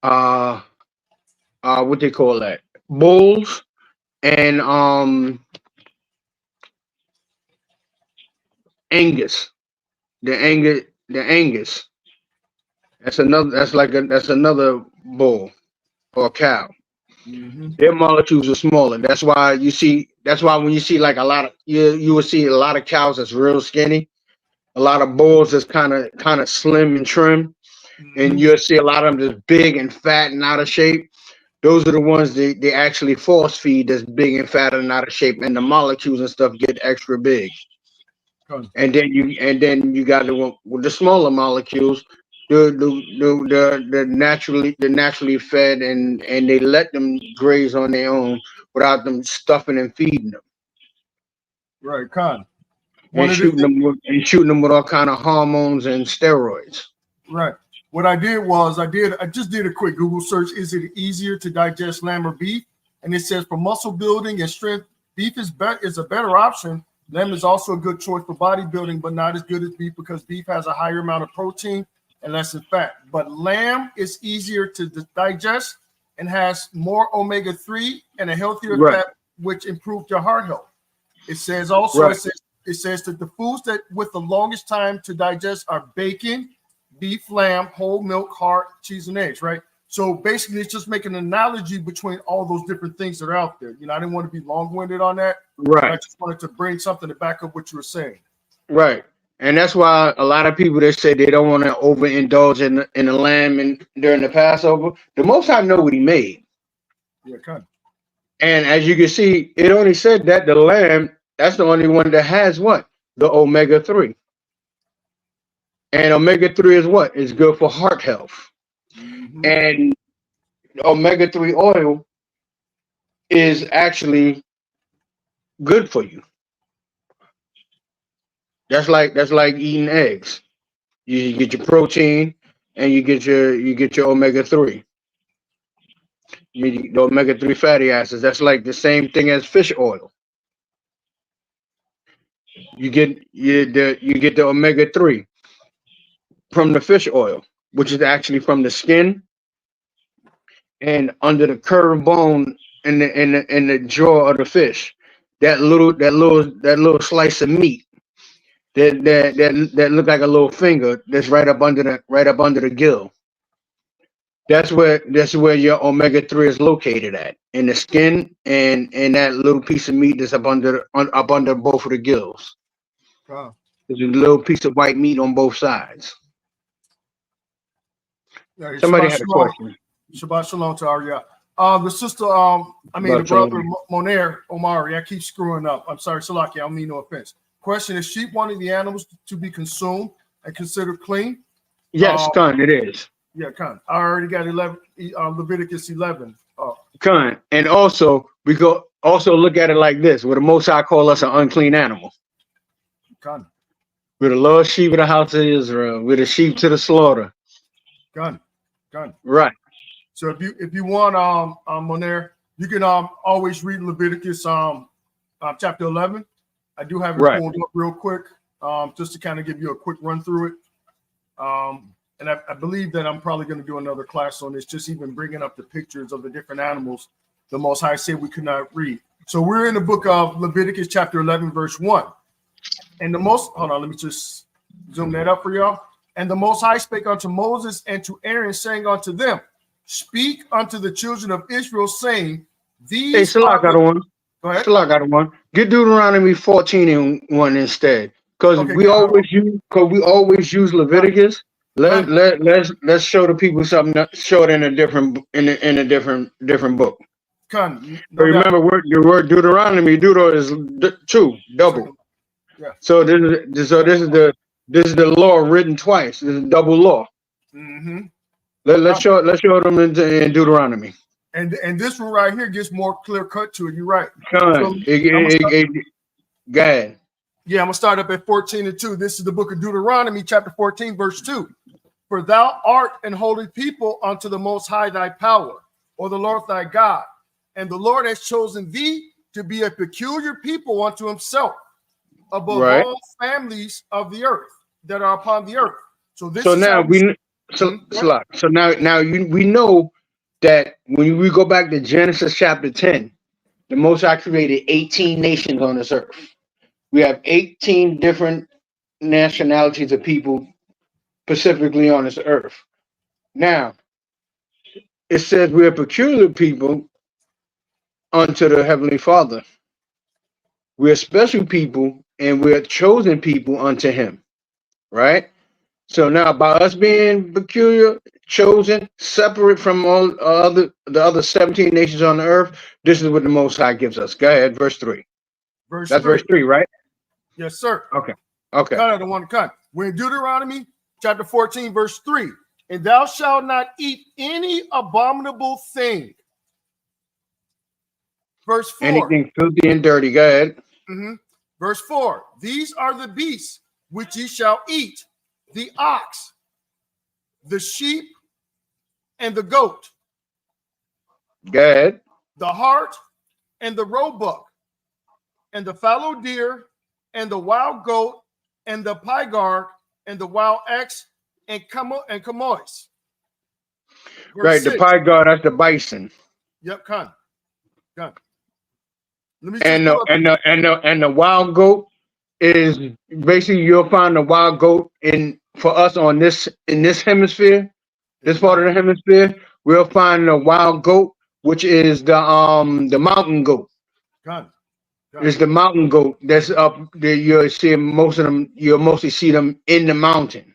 uh what they call that, bulls, and Angus, the Angus. That's another bull or cow. Mm-hmm. Their molecules are smaller. That's why you see. That's why when you see like a lot of you will see a lot of cows that's real skinny. A lot of bulls that's kind of slim and trim, and Mm-hmm. you'll see a lot of them just big and fat and out of shape. Those are the ones they actually force feed that's big and fat and out of shape, and the molecules and stuff get extra big. Got And then you got with the smaller molecules, the naturally fed, and they let them graze on their own without them stuffing and feeding them right, Con. One and of the shooting them with all kind of hormones and steroids. right. What I did was I just did a quick Google search. Is it easier to digest lamb or beef? And it says for muscle building and strength, beef is a better option. Lamb is also a good choice for bodybuilding, but not as good as beef because beef has a higher amount of protein and less in fat. But lamb is easier to digest and has more omega-3 and a healthier Right, fat, which improves your heart health. It says also right, it says that the foods that with the longest time to digest are bacon, beef, lamb, whole milk, heart, cheese, and eggs, right? So basically, it's just making an analogy between all those different things that are out there. I didn't want to be long-winded on that, but I right, just wanted to bring something to back up what you were saying. right. And that's why a lot of people that say they don't want to overindulge in the lamb and during the Passover, the Most High know what He made. Yeah, kind of. And as you can see, it only said that the lamb, that's the only one that has what? The omega-3. And omega-3 is what? It's good for heart health. Mm-hmm. And omega-3 oil is actually good for you. That's like eating eggs. You get your protein and you get your omega-3. The omega-3 fatty acids. That's like the same thing as fish oil. You get the omega-3 from the fish oil, which is actually from the skin and under the curved bone in the jaw of the fish. That little slice of meat that look like a little finger that's right up under the gill. That's where your omega-3 is located at, in the skin and that little piece of meat that's up under both of the gills. Wow. There's a little piece of white meat on both sides. Yeah, Somebody Shabbat had a Shalom. question. Shabbat Shalom to Arya. The sister, the brother Omari. I keep screwing up. I'm sorry, Salaki. I don't mean no offense. Question: is sheep one of the animals to be consumed and considered clean? Yes, Khan, it is. Yeah, Khan. I already got 11. Leviticus 11. Khan, and also we go also look at it like this: where the Most High call us an unclean animal. Khan. We're the lost sheep of the house of Israel. We're the sheep to the slaughter. Khan. Right. So if you want Moner, you can always read Leviticus chapter 11. I do have it pulled up real quick, just to kind of give you a quick run through it. And I believe that I'm probably going to do another class on this, just even bringing up the pictures of the different animals the Most High said we could not read. So we're in the book of Leviticus chapter 11, verse 1. And hold on, let me just zoom that up for y'all. And the Most High spake unto Moses and to Aaron, saying unto them, speak unto the children of Israel, saying, these. Hey, Salak got one. Go ahead. Salak got one. Get Deuteronomy 14 and 1 instead, because we always use Leviticus. Let's show the people something. Show it in a different book. Remember, your word Deuteronomy. Deutero is two, double. Yeah. So this is the law written twice. This is double law. Mm-hmm. Let's show them in Deuteronomy. And this one right here gets more clear cut to it. You're right. Go ahead. Yeah, I'm gonna start up at 14 and 2. This is the book of Deuteronomy, chapter 14, verse 2. For thou art an holy people unto the Most High thy power, or the Lord thy God, and the Lord has chosen thee to be a peculiar people unto himself, above all families of the earth that are upon the earth. So now we know that when we go back to Genesis chapter 10, the Most High created 18 nations on this earth. We have 18 different nationalities of people specifically on this earth. Now, it says we're a peculiar people unto the Heavenly Father. We're special people and we're chosen people unto him, right? So now, by us being peculiar, chosen, separate from all the other 17 nations on the earth, this is what the Most High gives us. Go ahead, verse 3. That's verse 3, right? Yes, sir. Okay. I don't want to cut. We're in Deuteronomy chapter 14, verse 3. And thou shalt not eat any abominable thing. Verse 4. Anything filthy and dirty. Go ahead. Mm-hmm. Verse 4. These are the beasts which ye shall eat: the ox, the sheep, and the goat. Go ahead. The hart and the roebuck, and the fallow deer, and the wild goat, and the pygarg, and the wild ox, and camois. Right, 6. The pygarg, that's the bison. Yep, con. And the wild goat is basically, you'll find the wild goat for us in this hemisphere, this part of the hemisphere. We'll find the wild goat, which is the mountain goat. It's the mountain goat that's up there. You'll see most of them. You'll mostly see them in the mountain.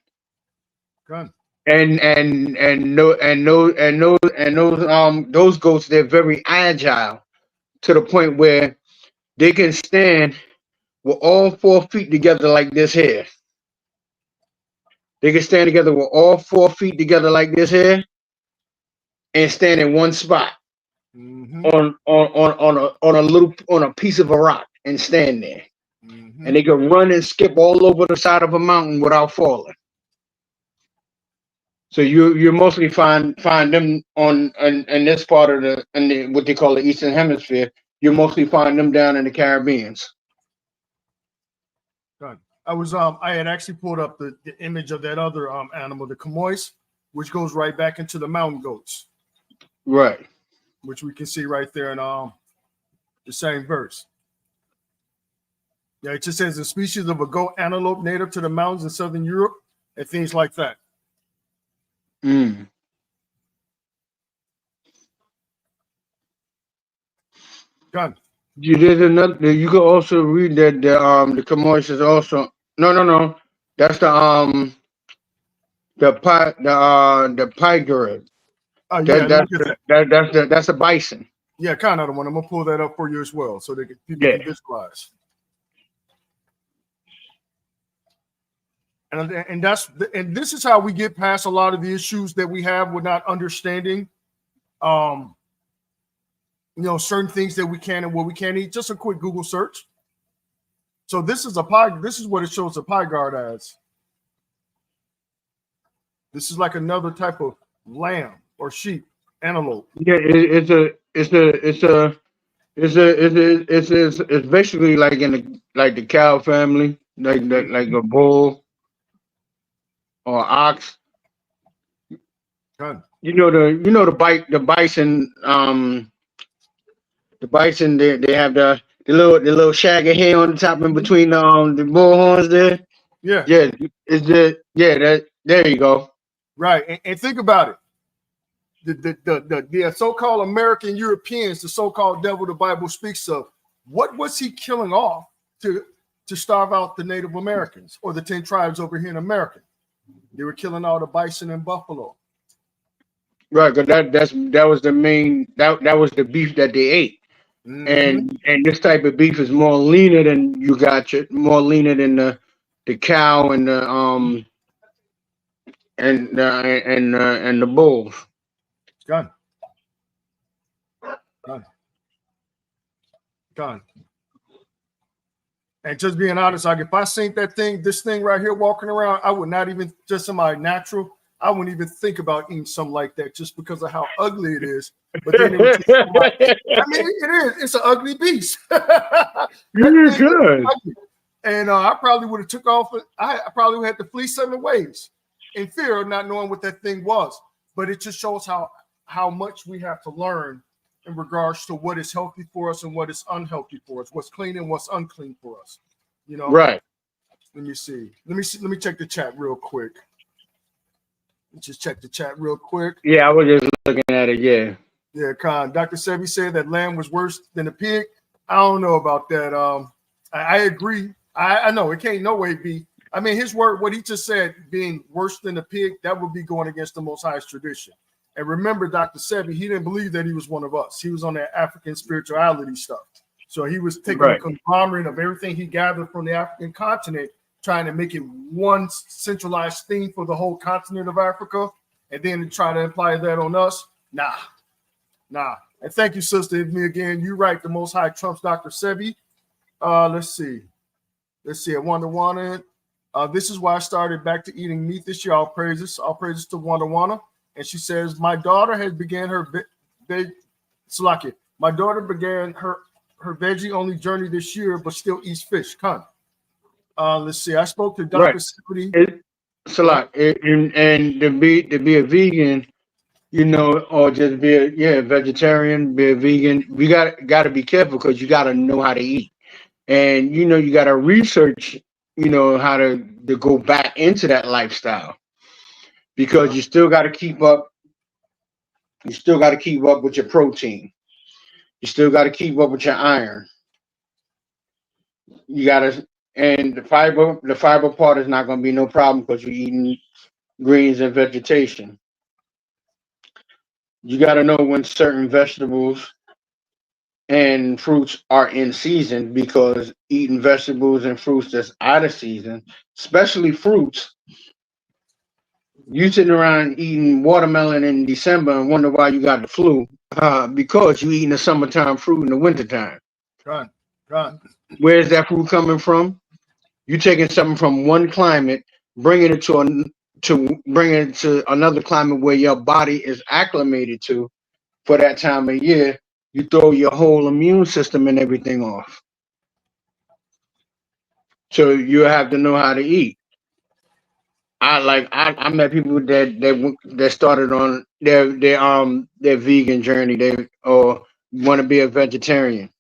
Those goats, they're very agile to the point where they can stand with all 4 feet together like this here. They can stand together with all 4 feet together like this here, and stand in one spot. Mm-hmm. on a piece of a rock and stand there. Mm-hmm. And they can run and skip all over the side of a mountain without falling. So you mostly find them in this part of what they call the Eastern Hemisphere. You mostly find them down in the Caribbean. I had actually pulled up the image of that other animal, the camois, which goes right back into the mountain goats. Right. Which we can see right there in the same verse. Yeah, it just says a species of a goat antelope native to the mountains in southern Europe and things like that. Mm. Done. You can also read that the camois is also no. That's the pygarg. Yeah, look at that. That's a bison. Yeah, kind of the one. I'm gonna pull that up for you as well, so that people can visualize. And this is how we get past a lot of the issues that we have with not understanding, certain things that we can and what we can't eat. Just a quick Google search. So this is a pie. This is what it shows a pie guard as. This is like another type of lamb or sheep, antelope. Yeah, it's basically like the cow family, like a bull or ox. Good. The bison they have the little shaggy hair on the top in between the bull horns there. Yeah. There you go. Right, and think about it. The so-called American Europeans, the so-called devil the Bible speaks of, what was he killing off to starve out the Native Americans or the 10 tribes over here in America? They were killing all the bison and buffalo. Right, because that was the main that was the beef that they ate. Mm-hmm. And this type of beef is more leaner than more leaner than the cow and the and the bulls. Gone. And just being honest, like if I seen this thing right here walking around, I would not even, just in my natural, I wouldn't even think about eating something like that just because of how ugly it is. But then it was just it is. It's an ugly beast. You're good. And I probably would have took off. I probably would have had to flee 7 ways in fear of not knowing what that thing was. But it just shows how much we have to learn in regards to what is healthy for us and what is unhealthy for us, what's clean and what's unclean for us. Right. Let me see. Let me check the chat real quick. Let's just check the chat real quick. Yeah, I was just looking at it. Yeah. Yeah, Con. Dr. Sebi said that lamb was worse than a pig. I don't know about that. I agree. I know it can't no way be. I mean, his word, what he just said, being worse than a pig, that would be going against the Most High's tradition. And remember, Dr. Sebi, he didn't believe that he was one of us. He was on that African spirituality stuff. So he was taking a conglomerate of everything he gathered from the African continent, trying to make it one centralized thing for the whole continent of Africa, and then try to imply that on us. Nah. And thank you, sister. Me again. You're right. The Most High trumps Dr. Sebi. Let's see. Wanda. This is why I started back to eating meat this year. All praises to Wanda. And she says, my daughter has began her My daughter began her veggie only journey this year, but still eats fish. Come. Let's see. I spoke to Dr. Sebi. And to be a vegan, or just be a vegetarian, be a vegan, we got to be careful because you got to know how to eat, and you got to research, how to go back into that lifestyle, because you still got to keep up. You still got to keep up with your protein. You still got to keep up with your iron. You got to, and the fiber part is not going to be no problem because you're eating greens and vegetation. You got to know when certain vegetables and fruits are in season, because eating vegetables and fruits that's out of season, especially fruits, you sitting around eating watermelon in December and wonder why you got the flu, because you eating the summertime fruit in the wintertime. Right. Where's that fruit coming from? You taking something from one climate, bringing it to another climate where your body is acclimated to for that time of year. You throw your whole immune system and everything off. So you have to know how to eat. I met people that started on their vegan journey, or want to be a vegetarian,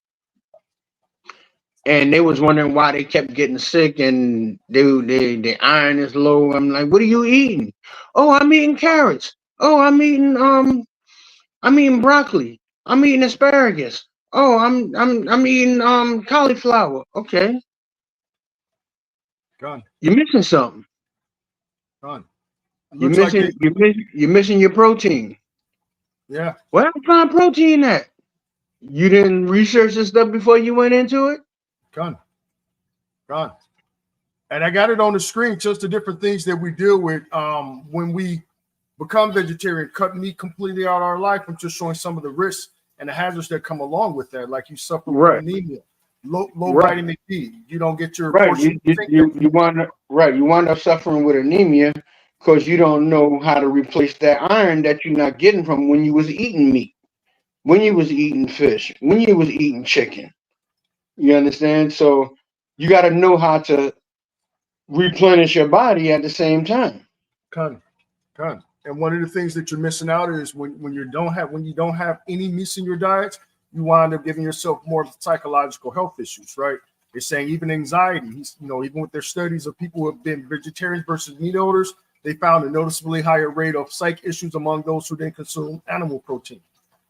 and they was wondering why they kept getting sick and their iron is low. I'm like, what are you eating? Oh, I'm eating carrots. Oh, I'm eating broccoli. I'm eating asparagus. Oh, I'm eating cauliflower. Okay. Gone. You're missing something. Gone. You're missing your protein. Yeah. Where I find protein at? You didn't research this stuff before you went into it? Gone. And I got it on the screen, just the different things that we deal with when we become vegetarian, cut meat completely out of our life. I'm just showing some of the risks and the hazards that come along with that. Like you suffer with anemia, low vitamin D. You don't get your portion. You wind up suffering with anemia because you don't know how to replace that iron that you're not getting from when you was eating meat, when you was eating fish, when you was eating chicken. You understand? So you got to know how to replenish your body at the same time. Con. And one of the things that you're missing out is when you don't have any meats in your diet, you wind up giving yourself more psychological health issues, right? They're saying even anxiety, even with their studies of people who have been vegetarians versus meat eaters, they found a noticeably higher rate of psych issues among those who didn't consume animal protein.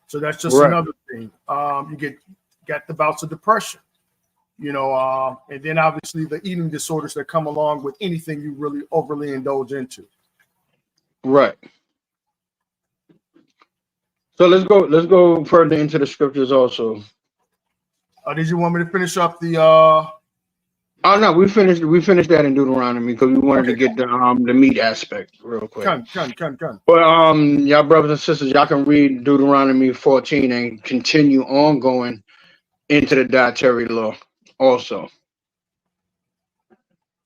So that's just another thing. You got the bouts of depression, and then obviously the eating disorders that come along with anything you really overly indulge into. Right. So let's go further into the scriptures also. Did you want me to finish up the Oh no, we finished that in Deuteronomy because we wanted to get the meat aspect real quick. Come. But y'all brothers and sisters, y'all can read Deuteronomy 14 and continue on going into the dietary law also.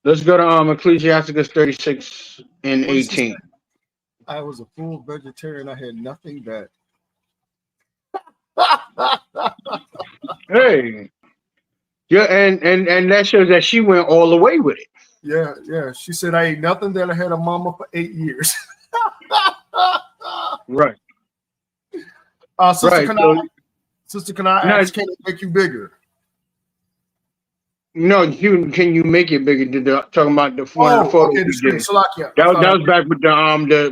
Let's go to Ecclesiasticus 36 and 18. I was a full vegetarian. I had nothing that. Hey. Yeah, and that shows that she went all the way with it. Yeah. She said I ate nothing that I had a mama for 8 years. Right. Sister, can I ask, can it make you bigger? No, can you make it bigger? Talking about the one of the photos. Okay, the screen. That was back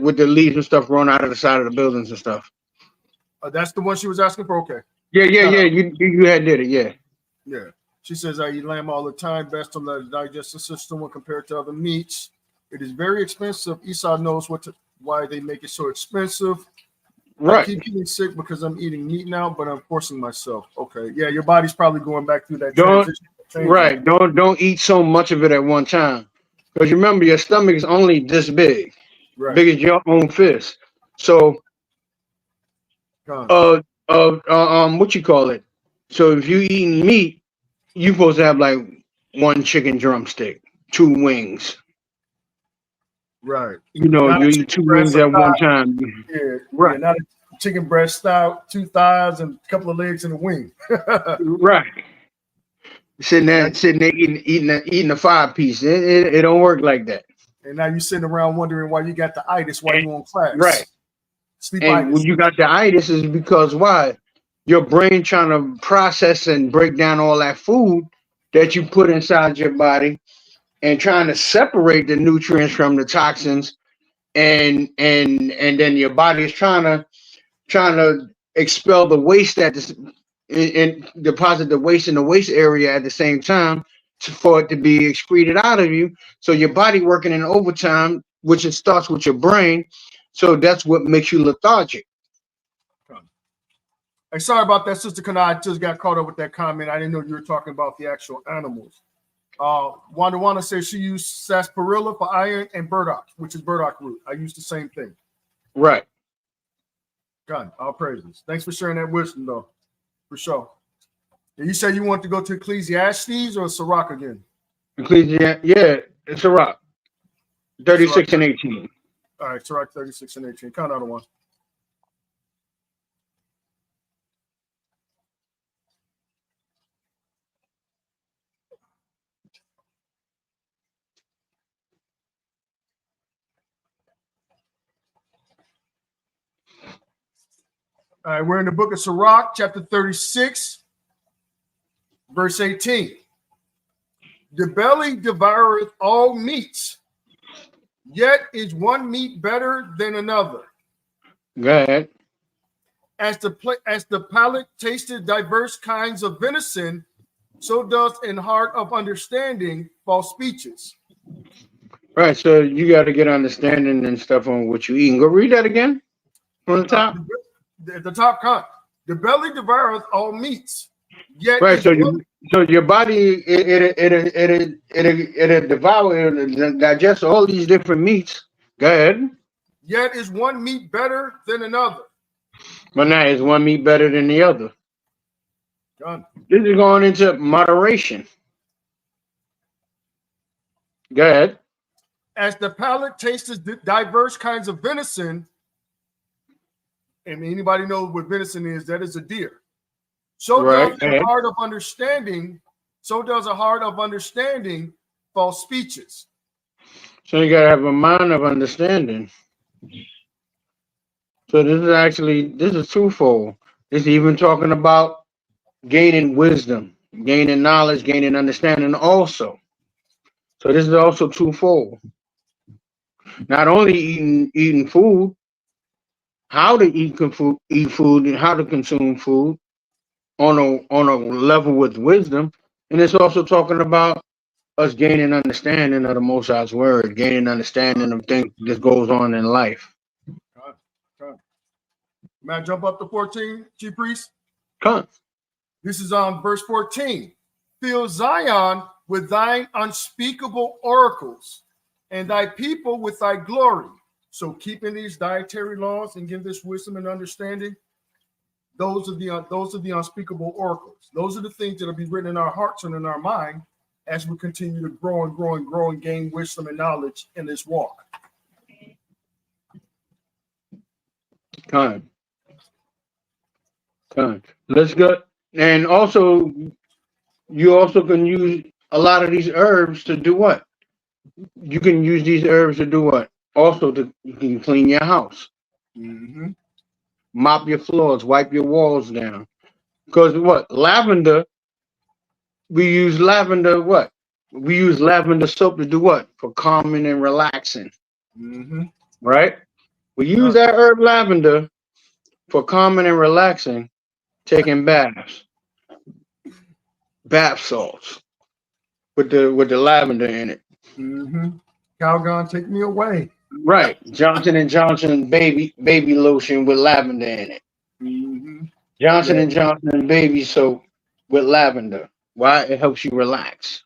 with the leaves and stuff growing out of the side of the buildings and stuff. That's the one she was asking for. Okay. Yeah. You had did it. Yeah. Yeah. She says I eat lamb all the time, best on the digestive system when compared to other meats. It is very expensive. Esau knows why they make it so expensive. Right. I keep getting sick because I'm eating meat now, but I'm forcing myself. Okay. Yeah, your body's probably going back through that transition. Right. Don't eat so much of it at one time. Because remember, your stomach is only this big. Right. Big as your own fist. So what you call it? So if you eating meat, you're supposed to have like 1 chicken drumstick, 2 wings. Right. You eat 2 wings at one time. Yeah. Right. Yeah, not a chicken breast style, 2 thighs and a couple of legs and a wing. Right. Sitting there eating a 5-piece. It don't work like that. And now you're sitting around wondering why you got the itis while you're on class. Right. And when you got the itis is because why? Your brain trying to process and break down all that food that you put inside your body and trying to separate the nutrients from the toxins and then your body is trying to expel the waste and deposit the waste in the waste area at the same time for it to be excreted out of you. So your body working in overtime, which it starts with your brain. So that's what makes you lethargic. Hey, sorry about that, Sister Kana. I just got caught up with that comment. I didn't know you were talking about the actual animals. Wanda says she used sarsaparilla for iron and burdock, which is burdock root. I use the same thing. Right. God, all praises. Thanks for sharing that wisdom, though. For sure. And you said you want to go to Ecclesiastes or Sirach again? It's Sirach. 36 and 18. All right, Sirach 36 and 18. Count out of one. All right, we're in the book of Sirach, chapter 36, verse 18. The belly devoureth all meats, yet is one meat better than another. Go ahead. As the palate tasted diverse kinds of venison, so does in heart of understanding false speeches. Right, so you got to get understanding and stuff on what you eat. Go read that again from the top. the top cut. The belly devoureth all meats. Yet Right. is So one, your body it devour, it digest all these different meats. Go ahead. yet is one meat better than another. But now is one meat better than the other? Done. This is going into moderation. Go ahead. As the palate tastes diverse kinds of venison, and anybody knows what venison is, that is a deer. So Right. does the heart of understanding, so does a heart of understanding false speeches. So you gotta have a mind of understanding. So this is twofold. This is even talking about gaining wisdom, gaining knowledge, gaining understanding also. So this is also twofold. Not only eating food, how to eat food, and how to consume food on a level with wisdom, and it's also talking about us gaining understanding of the Most High's word, gaining understanding of things that goes on in life. May I jump up to 14, Chief Priest? Come. This is on verse 14. Fill Zion with thine unspeakable oracles, and thy people with thy glory. So keeping these dietary laws and give this wisdom and understanding, those are the unspeakable oracles. Those are the things that will be written in our hearts and in our mind as we continue to grow and grow and grow and gain wisdom and knowledge in this walk. Come. Let's go. And also, you also can use a lot of these herbs to do what? You can use these herbs to do what? Also, you can clean your house, mop your floors, wipe your walls down. Because what? Lavender, we use lavender what? We use lavender soap to do what? For calming and relaxing. Right? We use that herb lavender for calming and relaxing, taking baths, bath salts with the lavender in it. Calgon, take me away. Right. Johnson and Johnson baby lotion with lavender in it. Johnson and Johnson baby soap with lavender. Why? It helps you relax.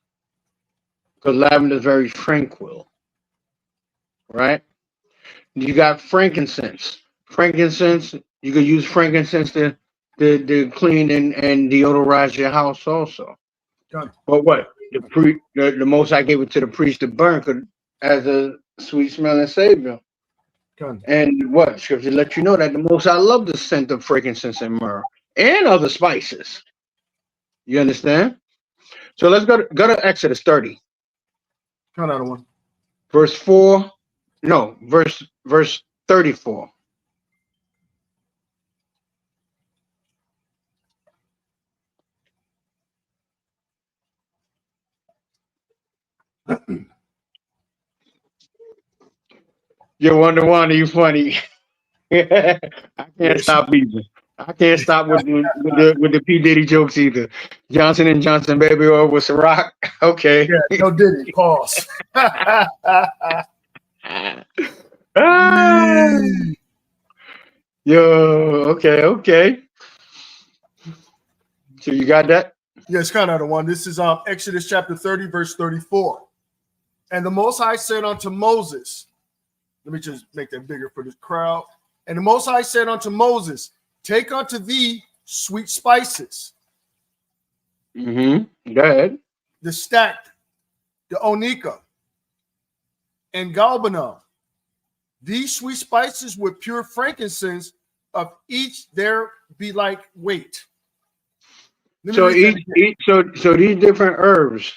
Because lavender is very tranquil. Right? You got frankincense. Frankincense, you could use frankincense to clean and deodorize your house also. Done. But what? The most I gave it to the priest to burn could as a sweet smelling savior. Done. And what? Scripture let you know that the most I love the scent of frankincense and myrrh and other spices. You understand? So let's go to Exodus 30. Count out one. Verse 4. No, verse 34. You wonder, you funny. I can't stop either. I can't stop with the P Diddy jokes either. Johnson and Johnson baby oil with Ciroc. Okay. Yeah, no Diddy. Pause. Yo, okay. So you got that? Yes, count out one. This is Exodus chapter 30, verse 34. And the Most High said unto Moses, let me just make that bigger for this crowd. And the Most High said unto Moses, take unto thee sweet spices. Go ahead. The stacked, the onika, and galbanum. These sweet spices with pure frankincense, of each there be like weight. So so these different herbs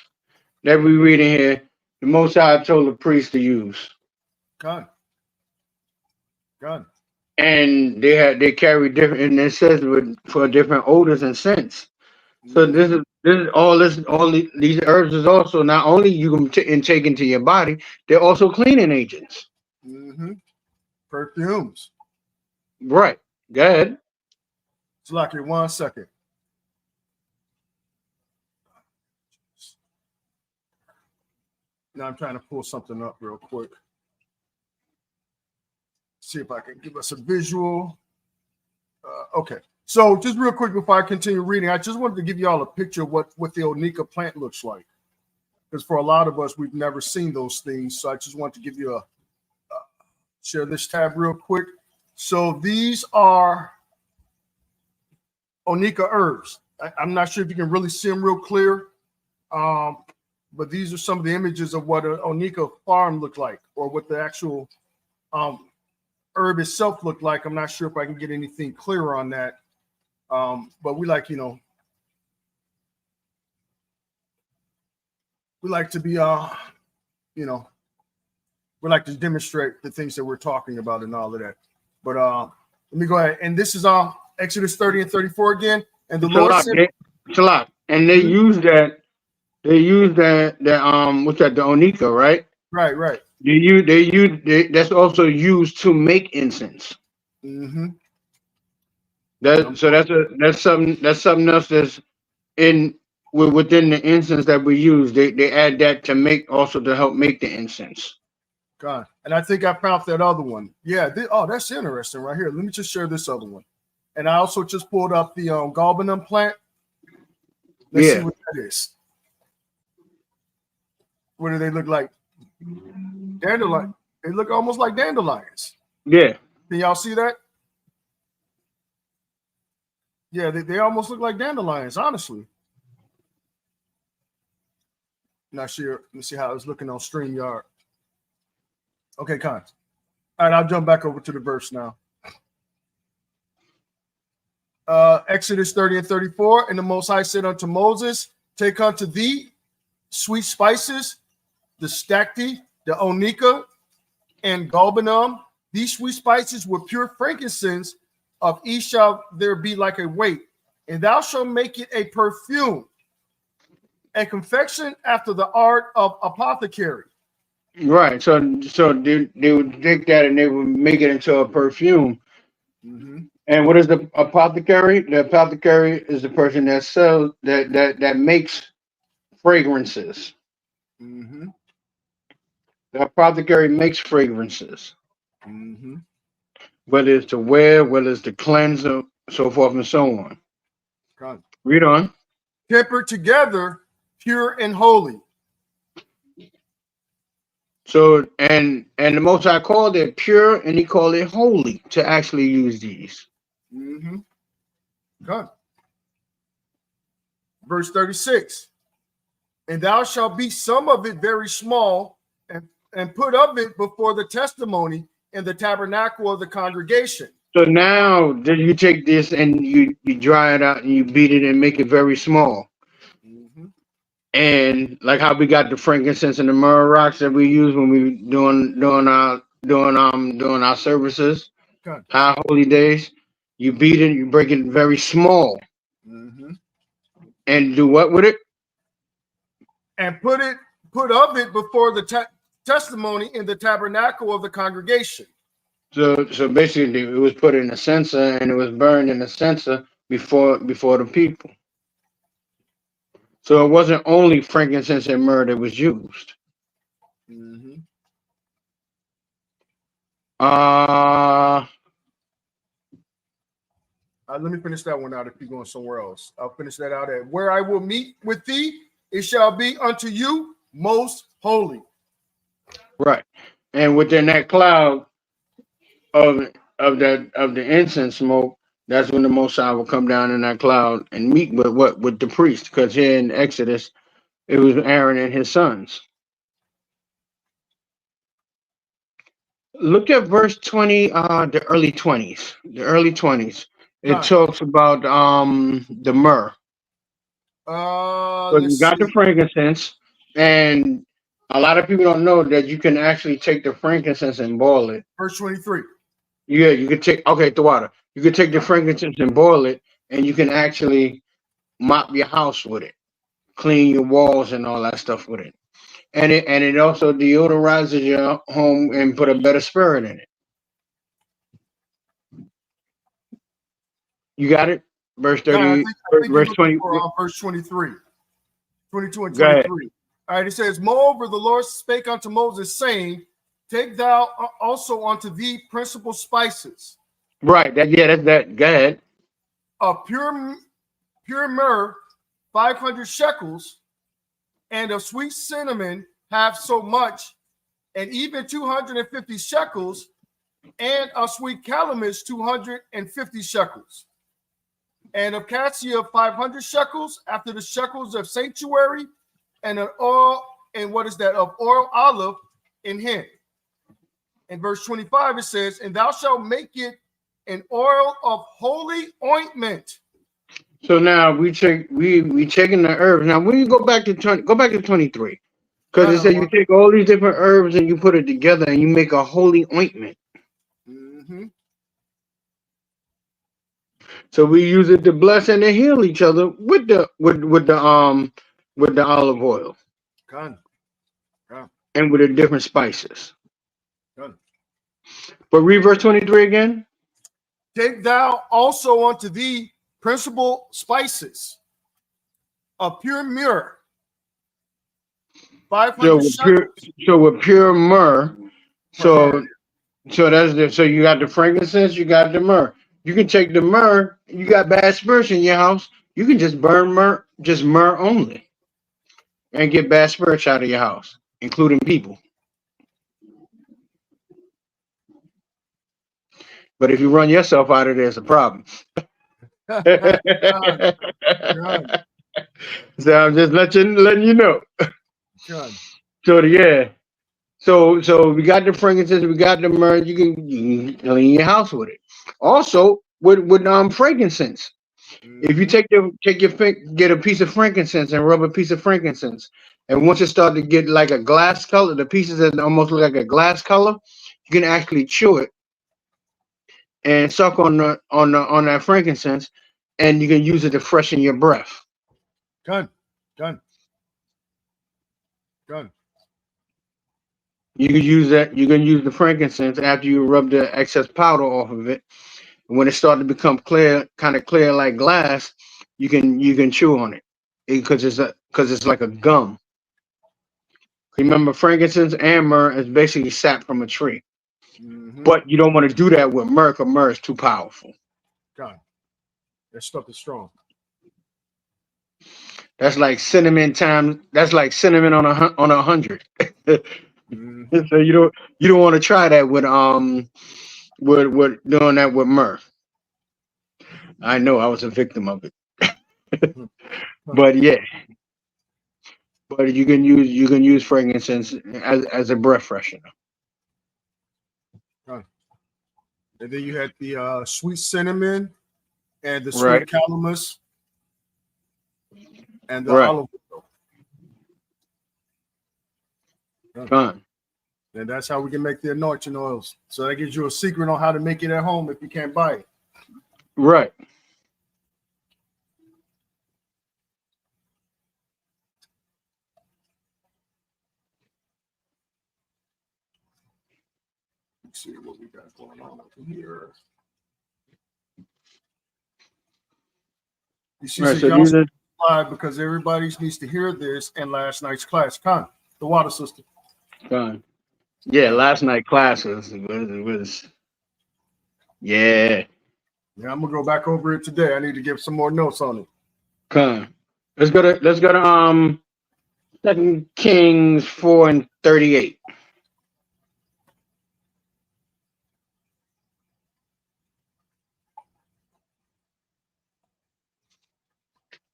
that we read in here, the Most High told the priest to use. Gun. And they carry different, and it says for different odors and scents. So this is all these herbs is also not only you can intake into your body, they're also cleaning agents. Perfumes. Right. Go ahead. It's like it 1 second. Now I'm trying to pull something up real quick. See if I can give us a visual. Okay. So just real quick before I continue reading, I just wanted to give you all a picture of what the Onika plant looks like. Because for a lot of us, we've never seen those things. So I just want to give you share this tab real quick. So these are Onika herbs. I'm not sure if you can really see them real clear. But these are some of the images of what an Onika farm looked like, or what the actual herb itself looked like. I'm not sure if I can get anything clearer on that. But we like, we like to be, we like to demonstrate the things that we're talking about and all of that. But let me go ahead. And this is Exodus 30 and 34 again. And the Lord said, it's a lot. And they use that. They use that what's that? The Onika, right? Right. That's also used to make incense. Mm-hmm. That's something else that's within the incense that we use. They add that to help make the incense. God. And I think I found that other one. Yeah. That's interesting right here. Let me just share this other one. And I also just pulled up the galbanum plant. Let's see what that is. What do they look like? Dandelion. They look almost like dandelions. Yeah. Can y'all see that? Yeah, they almost look like dandelions, honestly. Not sure. Let me see how it's looking on StreamYard. Okay, Cons. All right, I'll jump back over to the verse now. Exodus 30 and 34. And the Most High said unto Moses, take unto thee sweet spices, the stacte, the Onika, and galbanum. These sweet spices were pure frankincense. Of each shall there be like a weight, and thou shalt make it a perfume, a confection after the art of apothecary. Right. So they would take that and they would make it into a perfume. Mm-hmm. And what is the apothecary? The apothecary is the person that sells that makes fragrances. Mm-hmm. The apothecary makes fragrances. Mm-hmm. Whether it's to wear, whether it's to cleanse, so forth and so on. God. Read on. Tempered together, pure and holy. So and the Most High called it pure, and He called it holy to actually use these. Mm-hmm. God. Verse 36. And thou shalt be some of it very small, and put of it before the testimony in the tabernacle of the congregation. So now, then you take this and you dry it out and you beat it and make it very small. Mm-hmm. And like how we got the frankincense and the myrrh rocks that we use when we doing our services, God. our holy days, you beat it, you break it very small, Mm-hmm. and do what with it? And put of it before the testimony in the tabernacle of the congregation. So basically, it was put in a censer and it was burned in a censer before the people. So it wasn't only frankincense and myrrh that was used. Mm-hmm. Let me finish that one out if you're going somewhere else. I'll finish that out at where I will meet with thee, it shall be unto you most holy. Right. And within that cloud of the incense smoke, that's when the Most High will come down in that cloud and meet with the priest. Because here in Exodus, it was Aaron and his sons. Look at verse 20, the early 20s. The early 20s. It talks about the myrrh. So you got the frankincense, and a lot of people don't know that you can actually take the frankincense and boil it. Verse 23. Yeah, you could take the water. You could take the frankincense and boil it, and you can actually mop your house with it, clean your walls and all that stuff with it. And it also deodorizes your home and put a better spirit in it. You got it? Verse 30, I think verse 20. Verse 23. 22 and 23. All right, it says, moreover, the Lord spake unto Moses, saying, take thou also unto thee principal spices, Right. That's that. Go ahead. Of pure myrrh, 500 shekels, and of sweet cinnamon, half so much, and even 250 shekels, and of sweet calamus, 250 shekels, and of cassia, 500 shekels, after the shekels of sanctuary, and an oil, and what is that? Of oil olive in hin. In verse 25, it says, and thou shalt make it an oil of holy ointment. So now we checking the herbs. Now when you go back to 23, because it said you take all these different herbs and you put it together and you make a holy ointment. Mm-hmm. So we use it to bless and to heal each other with the olive oil. Done. Yeah. And with the different spices. Done. But read verse 23 again. Take thou also unto thee principal spices of pure myrrh, 500 so with pure myrrh. So you got the frankincense, you got the myrrh. You can take the myrrh. You got bad spirits in your house. You can just burn myrrh, just myrrh only, and get bad spirits out of your house, including people. But if you run yourself out of there, it's a problem. So I'm just letting you know. So yeah. So we got the frankincense, we got the myrrh. You can clean your house with it. Also with frankincense. If you get a piece of frankincense and rub a piece of frankincense, and once it starts to get like a glass color, the pieces that almost look like a glass color, you can actually chew it and suck on that frankincense, and you can use it to freshen your breath. Done. You can use that. You can use the frankincense after you rub the excess powder off of it. When it starts to become clear, kind of clear like glass, you can chew on it because it's like a gum. Remember, frankincense and myrrh is basically sap from a tree. Mm-hmm. But you don't want to do that with myrrh, because myrrh is too powerful. God, that stuff is strong. That's like cinnamon That's like cinnamon on 100. Mm-hmm. So you don't want to try that with doing that with myrrh. I know I was a victim of it. But yeah. But you can use frankincense as a breath freshener. And then you had the sweet cinnamon and the sweet calamus and the olive oil. And that's how we can make the anointing oils. So that gives you a secret on how to make it at home if you can't buy it. Right. Let's see what we got going on over here. You see, live because everybody needs to hear this in last night's class. Con, the water sister. Con. Yeah, last night class was yeah. Yeah, I'm gonna go back over it today. I need to give some more notes on it. Con. Let's go to 2 Kings 4:38.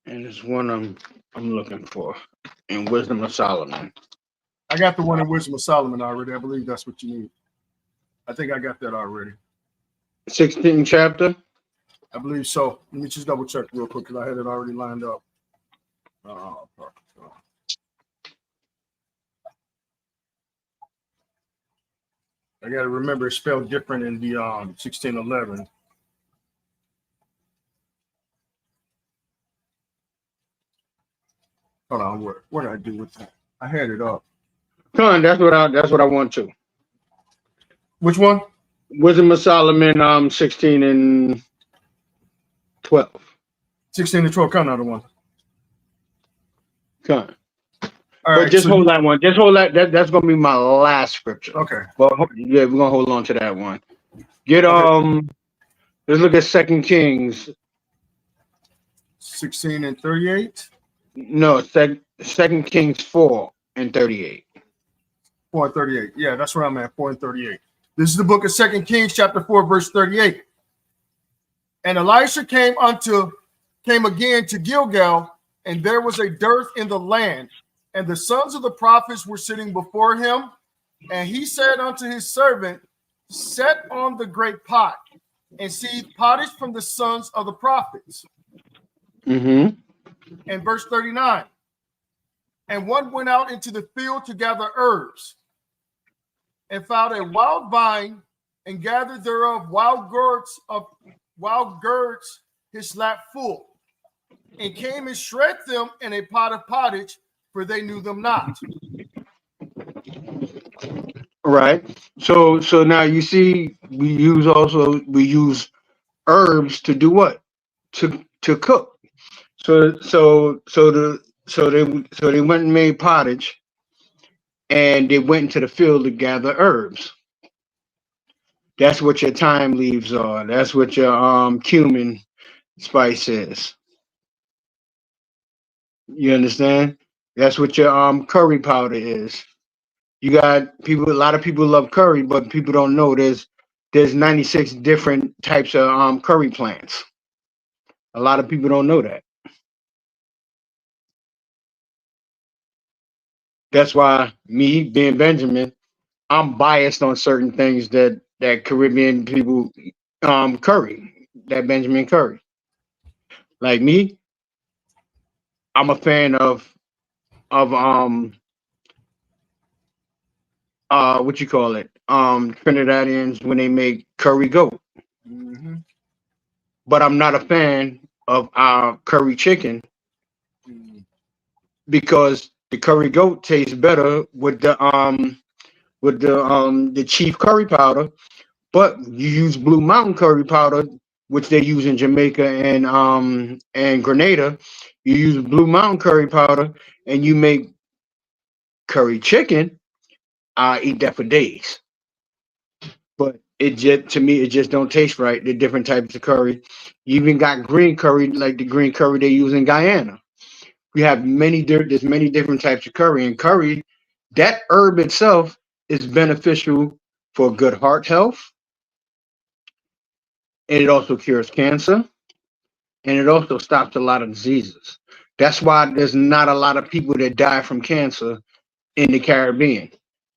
And it's one I'm looking for in Wisdom of Solomon. I got the one in Wisdom of Solomon already. I believe that's what you need. I think I got that already. 16th chapter? I believe so. Let me just double check real quick because I had it already lined up. I got to remember it's spelled different in the 1611. Hold on, what did I do with that? I had it up. Come on, that's what I want to. Which one? Wisdom of Solomon, 16 and 12. 16 and 12, come on, the one. Come on. All right, just hold that one. Just hold that. That's gonna be my last scripture. Okay. Well, yeah, we're gonna hold on to that one. Get Let's look at Second Kings. 16 and 38. No, Second Kings 4:38. 4 and 38. Yeah, that's where I'm at. 4 and 38. This is the book of Second Kings, chapter 4, verse 38. And Elisha came again to Gilgal, and there was a dearth in the land, and the sons of the prophets were sitting before him. And he said unto his servant, set on the great pot, and seethe pottage from the sons of the prophets. Mm-hmm. And verse 39. And one went out into the field to gather herbs, and found a wild vine, and gathered thereof wild gourds his lap full, and came and shred them in a pot of pottage, for they knew them not. Right. So now you see we use herbs to do what? To cook. So they went and made pottage, and they went into the field to gather herbs. That's what your thyme leaves are. That's what your cumin spice is. You understand? That's what your curry powder is. You got people. A lot of people love curry, but people don't know there's 96 different types of curry plants. A lot of people don't know that. That's why me being Benjamin, I'm biased on certain things that Caribbean people curry, that Benjamin curry. Like me, I'm a fan of what you call it, Trinidadians when they make curry goat. Mm-hmm. But I'm not a fan of curry chicken because the curry goat tastes better with the chief curry powder. But you use Blue Mountain curry powder, which they use in Jamaica and Grenada. You use Blue Mountain curry powder, and you make curry chicken. I eat that for days. But it just to me, it just don't taste right. The different types of curry. You even got green curry, like the green curry they use in Guyana. We have there's many different types of curry, and curry, that herb itself is beneficial for good heart health, and it also cures cancer, and it also stops a lot of diseases. That's why there's not a lot of people that die from cancer in the Caribbean,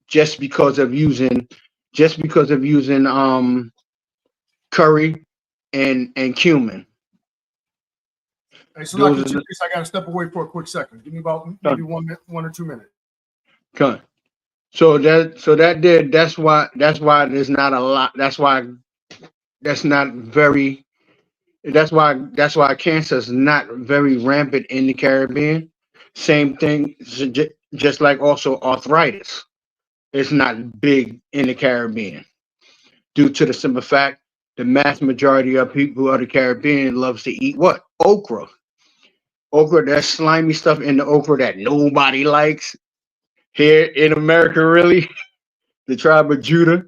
just because of using curry and cumin. Hey, so like Those in are two weeks, I got to step away for a quick second. Give me about maybe 1 or 2 minutes. okay. That's why there's not a lot. That's not very that's why cancer is not very rampant in the Caribbean. Same thing, just like also arthritis. It's not big in the Caribbean due to the simple fact the mass majority of people of the Caribbean loves to eat what? Okra. Okra, that slimy stuff in the okra that nobody likes here in America, really. The tribe of Judah.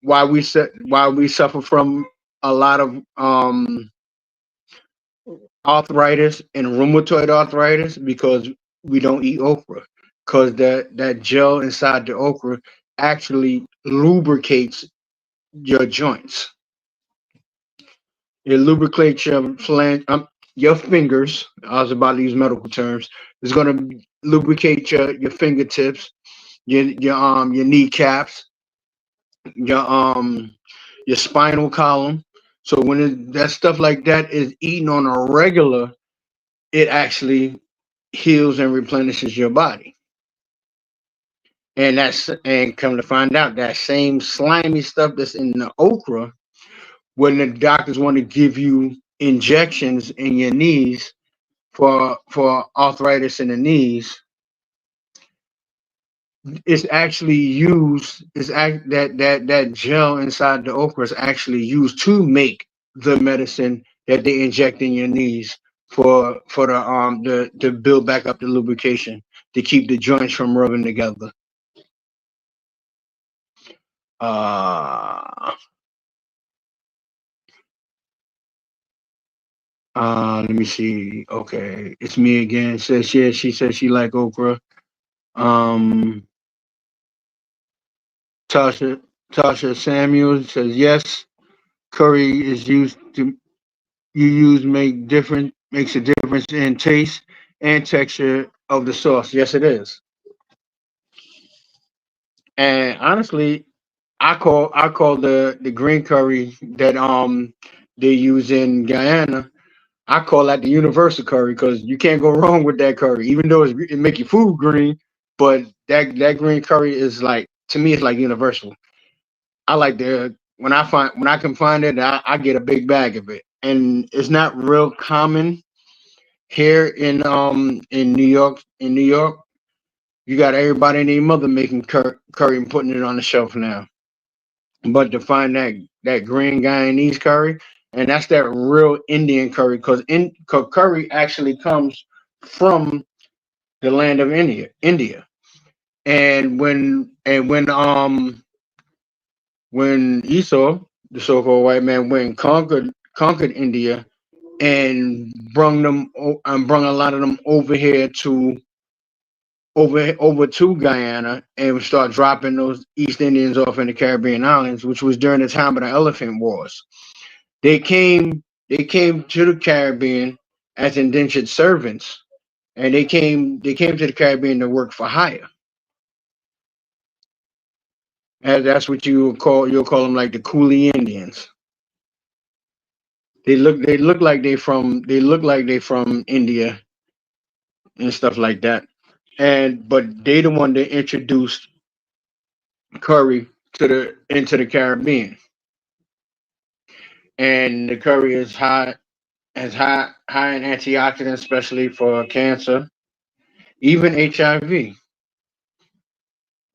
Why we suffer from a lot of arthritis and rheumatoid arthritis because we don't eat okra. Because that gel inside the okra actually lubricates your joints. It lubricates your fingers. I was about to use medical terms. It's going to lubricate your fingertips, your kneecaps, your your spinal column. So when that stuff like that is eaten on a regular, it actually heals and replenishes your body. And come to find out that same slimy stuff that's in the okra, when the doctors want to give you injections in your knees for arthritis in the knees, it's actually used. That gel inside the okra is actually used to make the medicine that they inject in your knees for the to build back up the lubrication to keep the joints from rubbing together. Uh Let me see. Okay, it's me again. Says yeah. She says she like okra. Um, Tasha Tasha Samuels says yes. Curry is used to you use makes a difference in taste and texture of the sauce. Yes, it is. And honestly, I call the green curry that they use in Guyana. I call that the universal curry because you can't go wrong with that curry, even though it make your food green. But that green curry is like to me, it's like universal. I like the when I can find it, I get a big bag of it, and it's not real common here in New York. In New York, you got everybody and their mother making curry and putting it on the shelf now. But to find that green Guyanese curry, and that's that real Indian curry, because curry actually comes from the land of India. And when Esau, the so-called white man, went and conquered India and brung a lot of them over here to over to Guyana and start dropping those East Indians off in the Caribbean islands, which was during the time of the Elephant Wars. They came to the Caribbean as indentured servants, and they came to the Caribbean to work for hire. And that's what you'll call them, like the Coolie Indians. They look like they from India and stuff like that. But they the one that introduced curry to the into the Caribbean. And the curry is high in antioxidants, especially for cancer, even HIV.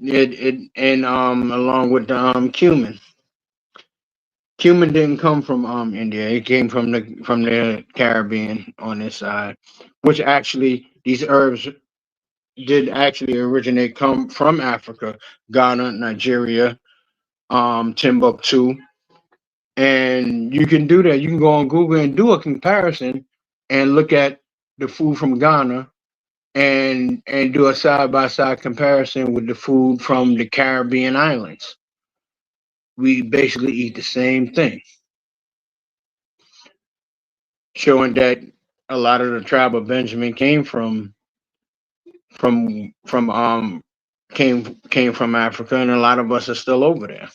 It and along with the cumin. Cumin didn't come from India. It came from the Caribbean on this side, which actually these herbs did actually originate come from Africa, Ghana, Nigeria, Timbuktu, and you can do that. You can go on Google and do a comparison and look at the food from Ghana and do a side by side comparison with the food from the Caribbean islands. We basically eat the same thing, showing that a lot of the tribe of Benjamin from came from Africa, and a lot of us are still over there.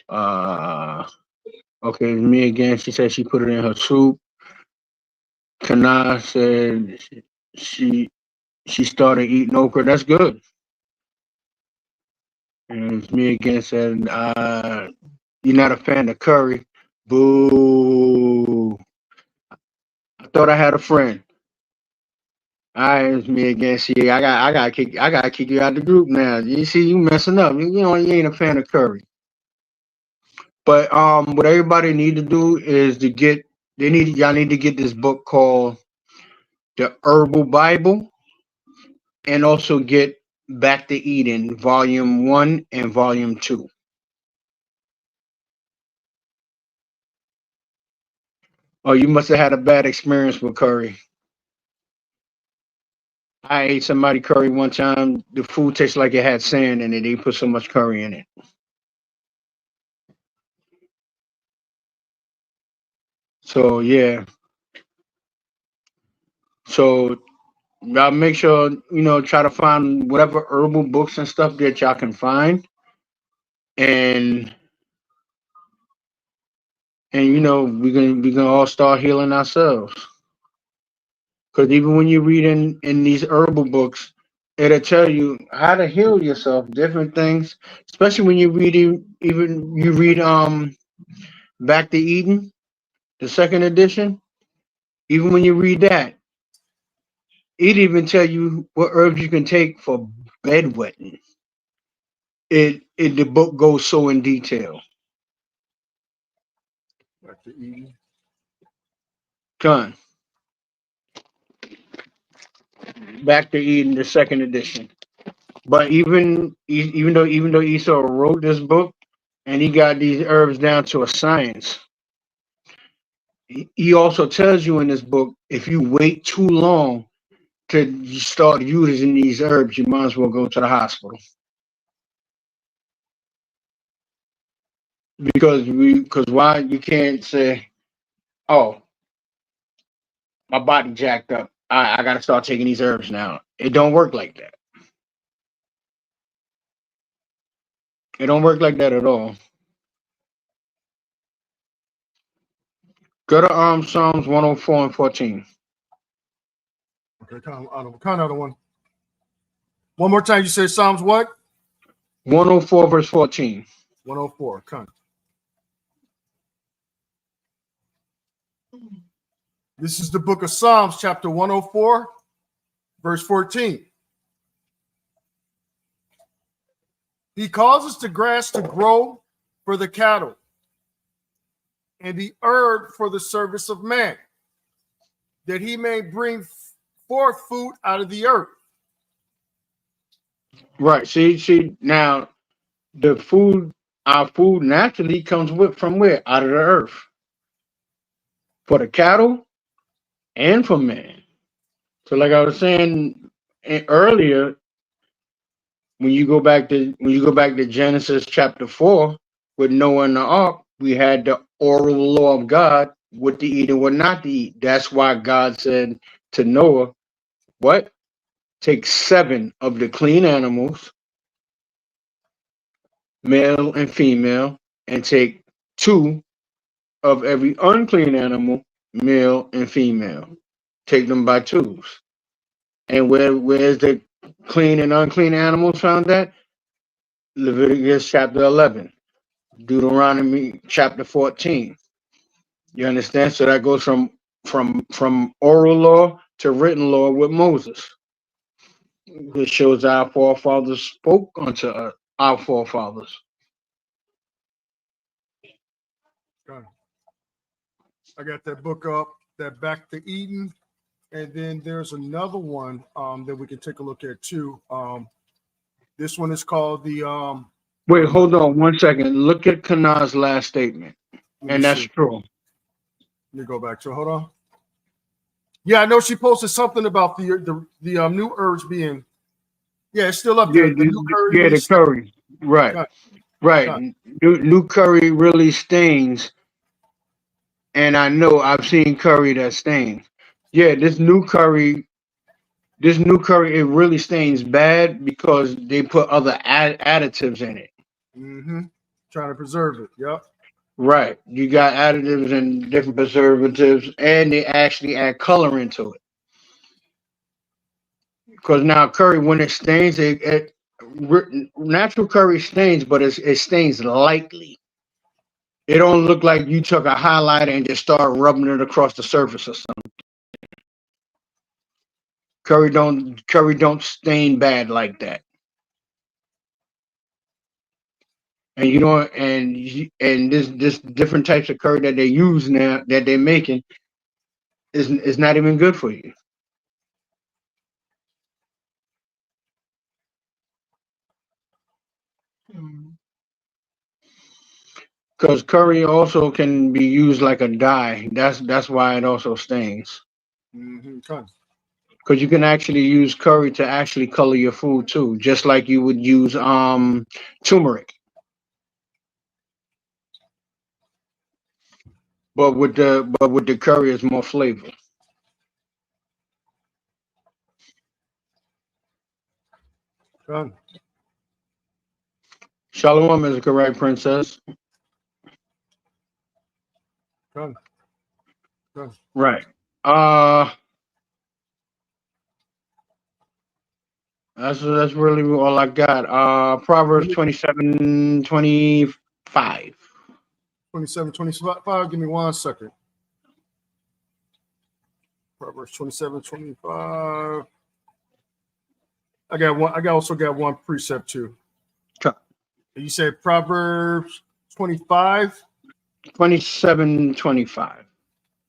Uh, okay, me again. She said she put it in her soup. Kana said she she started eating okra. That's good. And me again said, "You're not a fan of curry." Boo! I thought I had a friend. All right, it's me again. See, I gotta kick you out the group now. You see, you messing up. You ain't a fan of curry. But what everybody need to do is y'all need to get this book called The Herbal Bible, and also get Back to Eden, Volume 1 and Volume 2. Oh, you must have had a bad experience with curry. I ate somebody curry one time. The food tastes like it had sand in it. They put so much curry in it. So yeah. So y'all make sure try to find whatever herbal books and stuff that y'all can find, and we can all start healing ourselves. Because even when you read in these herbal books, it'll tell you how to heal yourself, different things. Especially when you read even you read Back to Eden, the second edition. Even when you read that, it even tell you what herbs you can take for bedwetting. The book goes so in detail. Back to Eden. Done. Back to Eden, the second edition. But even though Esau wrote this book and he got these herbs down to a science, he also tells you in this book, if you wait too long to start using these herbs, you might as well go to the hospital. Because why you can't say, oh, my body jacked up. I gotta start taking these herbs now. It don't work like that. It don't work like that at all. Go to Psalms 104 and 14. Okay, kind of the one. One more time. You say Psalms what? 104 verse 14. 104. Kind. This is the book of Psalms, chapter 104, verse 14. He causes the grass to grow for the cattle and the herb for the service of man, that he may bring forth food out of the earth. Right. See, now the food, our food naturally comes from where? Out of the earth. For the cattle and for man. So like I was saying earlier, when you go back to Genesis chapter 4 with Noah and the ark, we had the oral law of God, what to eat and what not to eat. That's why God said to Noah, what? Take 7 of the clean animals, male and female, and take 2 of every unclean animal, male and female. Take them by twos. And where's the clean and unclean animals found at? Leviticus chapter 11, Deuteronomy chapter 14. You understand? So that goes from oral law to written law with Moses. It shows our forefathers spoke unto our forefathers. I got that book up, that Back to Eden. And then there's another one that we can take a look at too. This one is called the Wait, hold on 1 second. Look at Kanah's last statement. And that's true. Let me go back to it. Hold on. Yeah, I know she posted something about the new herbs being. Yeah, it's still up there. Yeah, the curry. Right. Right. New curry really stains. And I know I've seen curry that stains. Yeah, this new curry, it really stains bad because they put other additives in it. Mm-hmm. Trying to preserve it. Yep. Right. You got additives and different preservatives, and they actually add color into it. Because now curry, when it stains, natural curry stains, but it stains lightly. It don't look like you took a highlighter and just started rubbing it across the surface or something. Curry don't stain bad like that. And you know, and this different types of curry that they use now that they're making is not even good for you. Because curry also can be used like a dye. That's why it also stains. Mm-hmm. Because you can actually use curry to actually color your food too, just like you would use turmeric. But with the curry, it's more flavor. Done. Shalom is correct, princess. Done. Right. That's really all I got. Proverbs 27:25. 27, 25. Give me 1 second. Proverbs 27, 25. I also got one precept too. Okay. You said Proverbs 25? 27:25.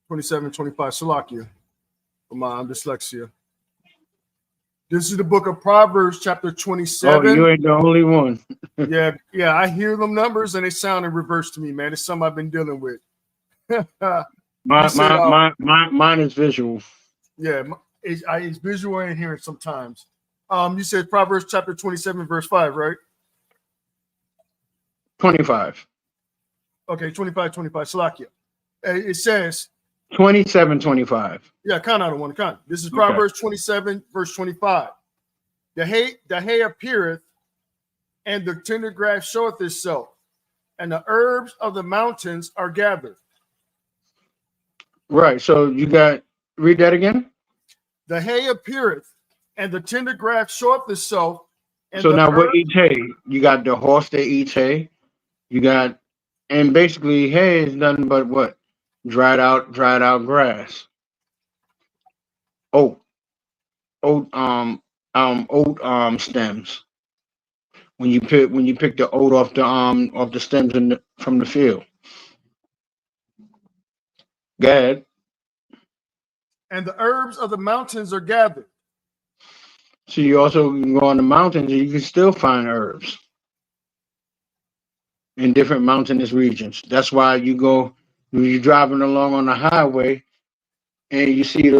27, 25. Salakia. For my dyslexia. This is the book of Proverbs, chapter 27. Oh, you ain't the only one. yeah. I hear them numbers and they sound in reverse to me, man. It's something I've been dealing with. You said, Mine is visual. yeah, it's visual and hearing sometimes. You said Proverbs chapter 27, verse 5, right? 25. Okay, 25, 25, Salakia. It says, 27, 25. yeah, count out of one count. This is Okay. Proverbs 27, verse 25. The hay appeareth, and the tender grass showeth itself, and the herbs of the mountains are gathered. Right. So you got, read that again. The hay appeareth, and the tender grass showeth itself, and So the now what herb, eats hay? You got the horse that eats hay. You got, and basically hay is nothing but what? Dried out grass. Oat, oat stems. When you pick the oat off the stems from the field. Go ahead. and the herbs of the mountains are gathered. So you also can go on the mountains and you can still find herbs in different mountainous regions. That's why when you're driving along on the highway and you see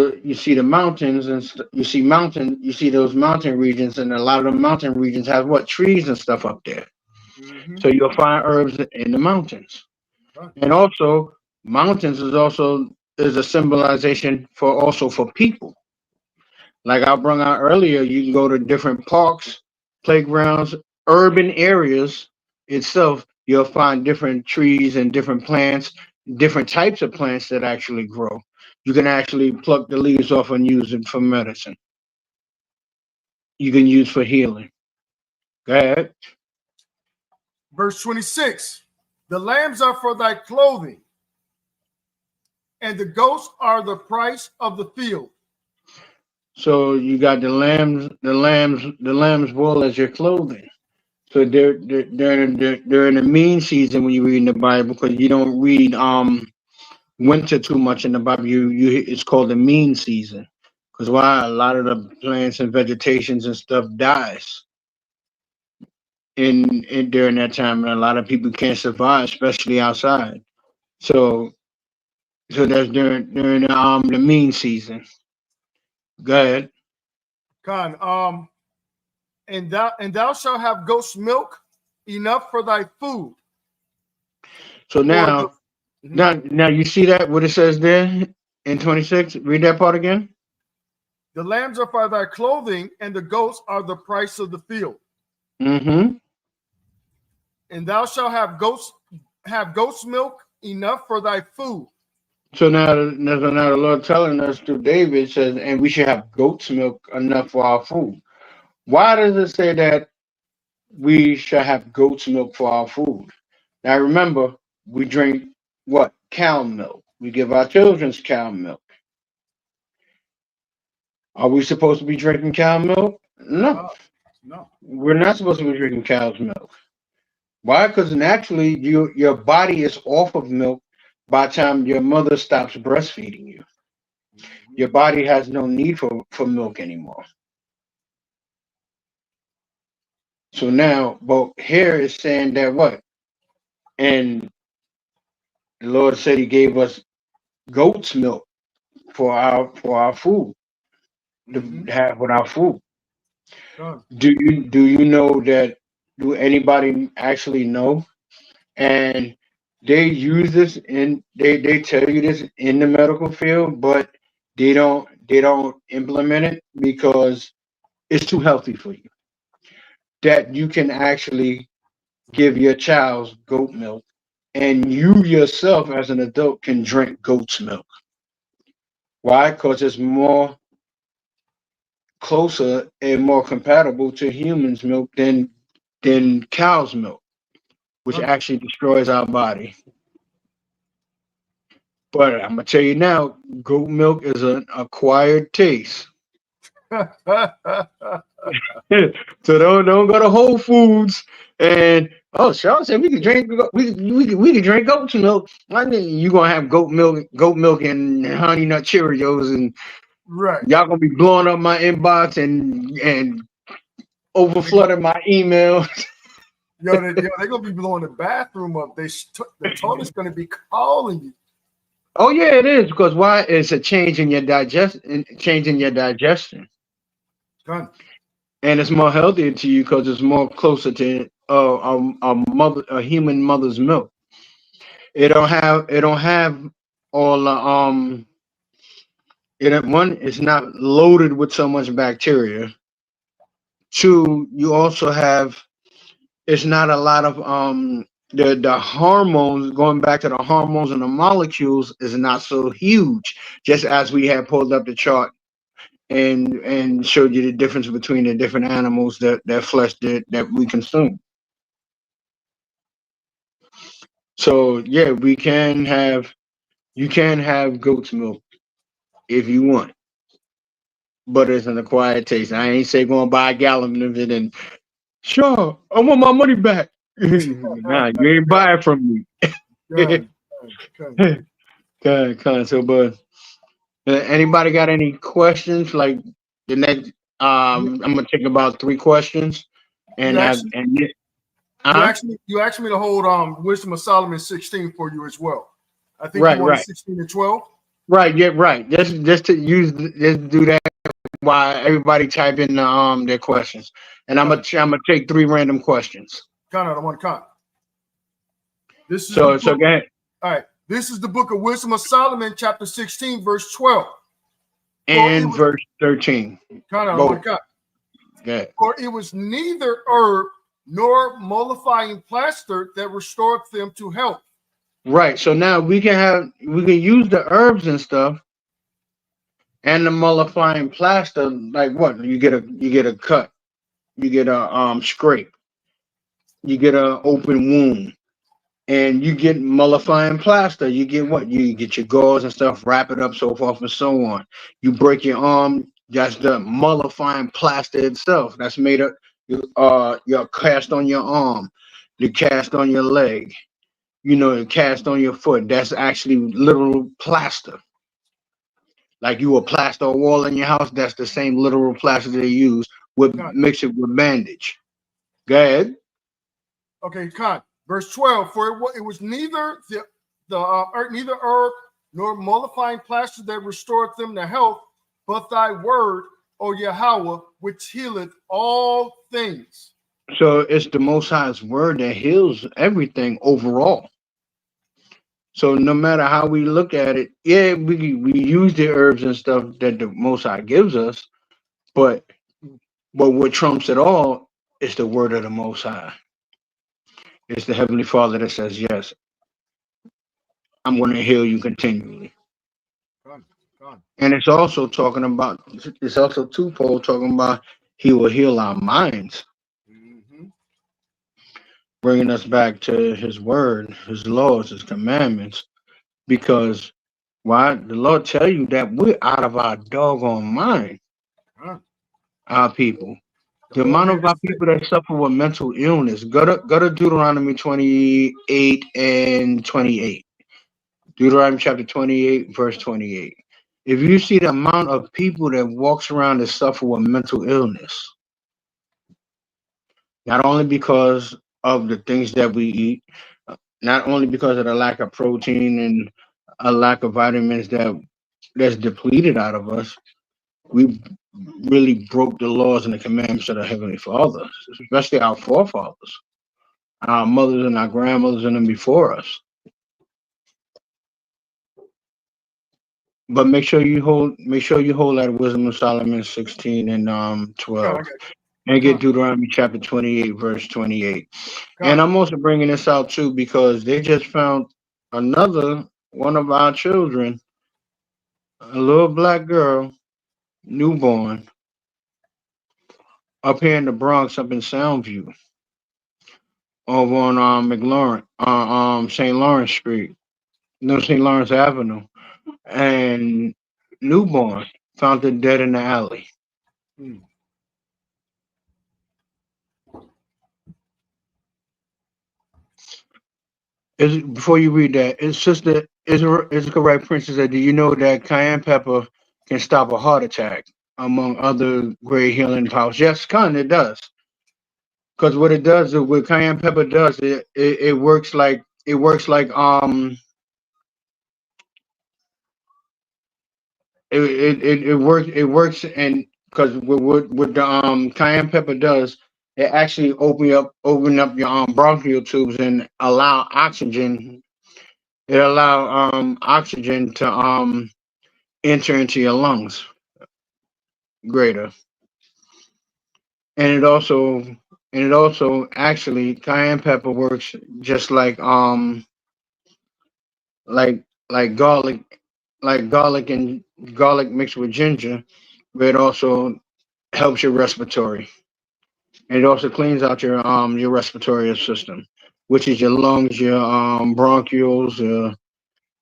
the mountains and you see those mountain regions, and a lot of the mountain regions have what, trees and stuff up there. Mm-hmm. So you'll find herbs in the mountains. Right. And also mountains is a symbolization for people. Like I brought out earlier, you can go to different parks, playgrounds, urban areas itself. You'll find different trees and different plants, different types of plants that actually grow. You can actually pluck the leaves off and use it for medicine. You can use for healing. Go ahead. Verse 26. The lambs are for thy clothing, and the goats are the price of the field. So you got the lamb's wool as your clothing. So they're in the mean season when you read in the Bible, because you don't read winter too much in the Bible. You it's called the mean season, because why, a lot of the plants and vegetations and stuff dies in during that time, and a lot of people can't survive, especially outside. So that's during the mean season. Go ahead. Con, and thou shalt have goat's milk enough for thy food. So now Mhm. now you see that what it says there in 26. Read that part again. The lambs are for thy clothing, and the goats are the price of the field. Mm-hmm. And thou shalt have goat's milk enough for thy food. So now the Lord telling us through David says, and we should have goat's milk enough for our food. Why does it say that we should have goat's milk for our food? Now remember, we drink what? Cow milk. We give our children's cow milk. Are we supposed to be drinking cow milk? No, No. we're not supposed to be drinking cow's milk. Why? Because naturally, your body is off of milk by the time your mother stops breastfeeding you. Your body has no need for milk anymore. So now, but here is saying that what? And the Lord said He gave us goat's milk for our food to Mm-hmm. have with our food. Con. Do you know that? Do anybody actually know? And they tell you this in the medical field, but they don't implement it because it's too healthy for you. That you can actually give your child goat milk, and you yourself as an adult can drink goat's milk. Why? Because it's more closer and more compatible to humans' milk than cow's milk, which Con. actually destroys our body. But I'm gonna tell you now, goat milk is an acquired taste. So don't go to Whole Foods and Sean said we can drink we can drink goat's milk. I mean, you gonna have goat milk and honey nut Cheerios, and Right. y'all gonna be blowing up my inbox and over flooding my email. They're gonna be blowing the bathroom up. The toilet's gonna be calling you. Oh yeah, it is because why? It's a change in your digestion, Gun. and it's more healthier to you because it's more closer to a human mother's milk. It don't have all the one, it's not loaded with so much bacteria. Two, you also have, it's not a lot of the hormones, going back to the hormones and the molecules, is not so huge, just as we had pulled up the chart and showed you the difference between the different animals that flesh that we consume. So yeah, you can have goat's milk if you want, but it's an acquired taste. I ain't say go and buy a gallon of it and sure, I want my money back. Nah, you ain't buy it from me. Gun. Gun. Kind. So, but anybody got any questions? Like the next, You, I'm gonna take about 3 questions, you and actually huh? you asked me to hold Wisdom of Solomon 16 for you as well. I think you Right, wanted right, 16 and 12. right. Yeah, right. Just to just do that while everybody type in their questions, and Gun. I'm gonna take 3 random questions. Gun out of one con. This is the So book. go ahead. All right. This is the book of Wisdom of Solomon, chapter 16, verse 12. For it And was verse 13. kind of one Both. con. Go ahead. For it was neither herb nor mollifying plaster that restored them to health. Right. So now we can use the herbs and stuff and the mollifying plaster. Like what? You get a cut, you get a scrape, you get a open wound, and you get mollifying plaster. You get what? You get your gauze and stuff, wrap it up, so forth and so on. You break your arm. That's the mollifying plaster itself. That's made up. Your cast on your arm, the cast on your leg. Cast on your foot. That's actually literal plaster. Like you will plaster a wall in your house, that's the same literal plaster they use with Con. mix it with bandage. Go ahead. Okay, con. Verse 12. For it was neither neither herb nor mollifying plaster that restored them to health, but thy word, O Yahweh, which healeth all things. So it's the Most High's word that heals everything overall. So no matter how we look at it, yeah, we use the herbs and stuff that the Most High gives us, but what trumps it all is the word of the Most High. It's the Heavenly Father that says, "Yes, I'm going to heal you continually." Con. Con. And it's also twofold talking about He will heal our minds, Mm-hmm. bringing us back to His word, His laws, His commandments. Because why the Lord tell you that we're out of our doggone mind, Con. our people. The The old amount man of is our sick. people that suffer with mental illness. Go to Deuteronomy 28 and 28. Deuteronomy chapter 28, verse 28. If you see the amount of people that walks around that suffer with mental illness, not only because of the things that we eat, not only because of the lack of protein and a lack of vitamins that's depleted out of us, we really broke the laws and the commandments of the Heavenly Father, especially our forefathers, our mothers and our grandmothers and them before us. But make sure you hold that Wisdom of Solomon 16 and Con. I 12. got you. And get Con. Deuteronomy chapter 28, verse 28. And Con. I'm also bringing this out too because they just found another one of our children, a little black girl, newborn, up here in the Bronx, up in Soundview, over on St. Lawrence Street, no, St. Lawrence Avenue, and newborn found it dead in the alley. Hmm. Before you read that, it's Sister Israel Right Princess said, do you know that cayenne pepper can stop a heart attack, among other great healing powers? Yes, kind it does. Because what it does, what cayenne pepper does, it works like it works. It works, and because what the cayenne pepper does, it actually open up your bronchial tubes and allow oxygen. It allow oxygen to enter into your lungs greater, and it also actually cayenne pepper works just like garlic, and garlic mixed with ginger, but it also helps your respiratory. And it also cleans out your respiratory system, which is your lungs, your bronchioles,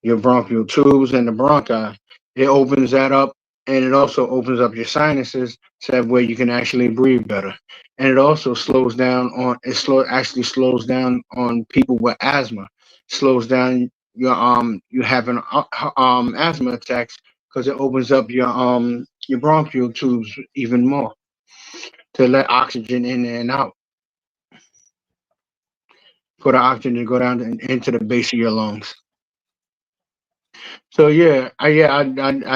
your bronchial tubes, and the bronchi. It opens that up, and it also opens up your sinuses, so that way you can actually breathe better. And it also actually slows down on people with asthma. Slows down you having asthma attacks, because it opens up your bronchial tubes even more to let oxygen in and out, for the oxygen to go down into the base of your lungs. So yeah, I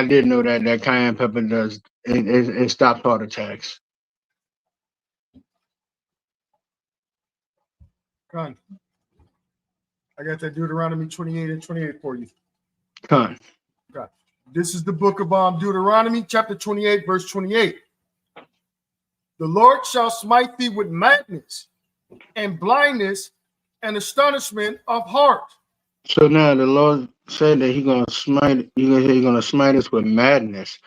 did know that cayenne pepper does it stops heart attacks. Con. I got that Deuteronomy 28 and 28 for you. Con. Okay. This is the book of Deuteronomy, chapter 28, verse 28. The Lord shall smite thee with madness and blindness and astonishment of heart. So now the Lord said that He's gonna smite. He's gonna smite us with madness.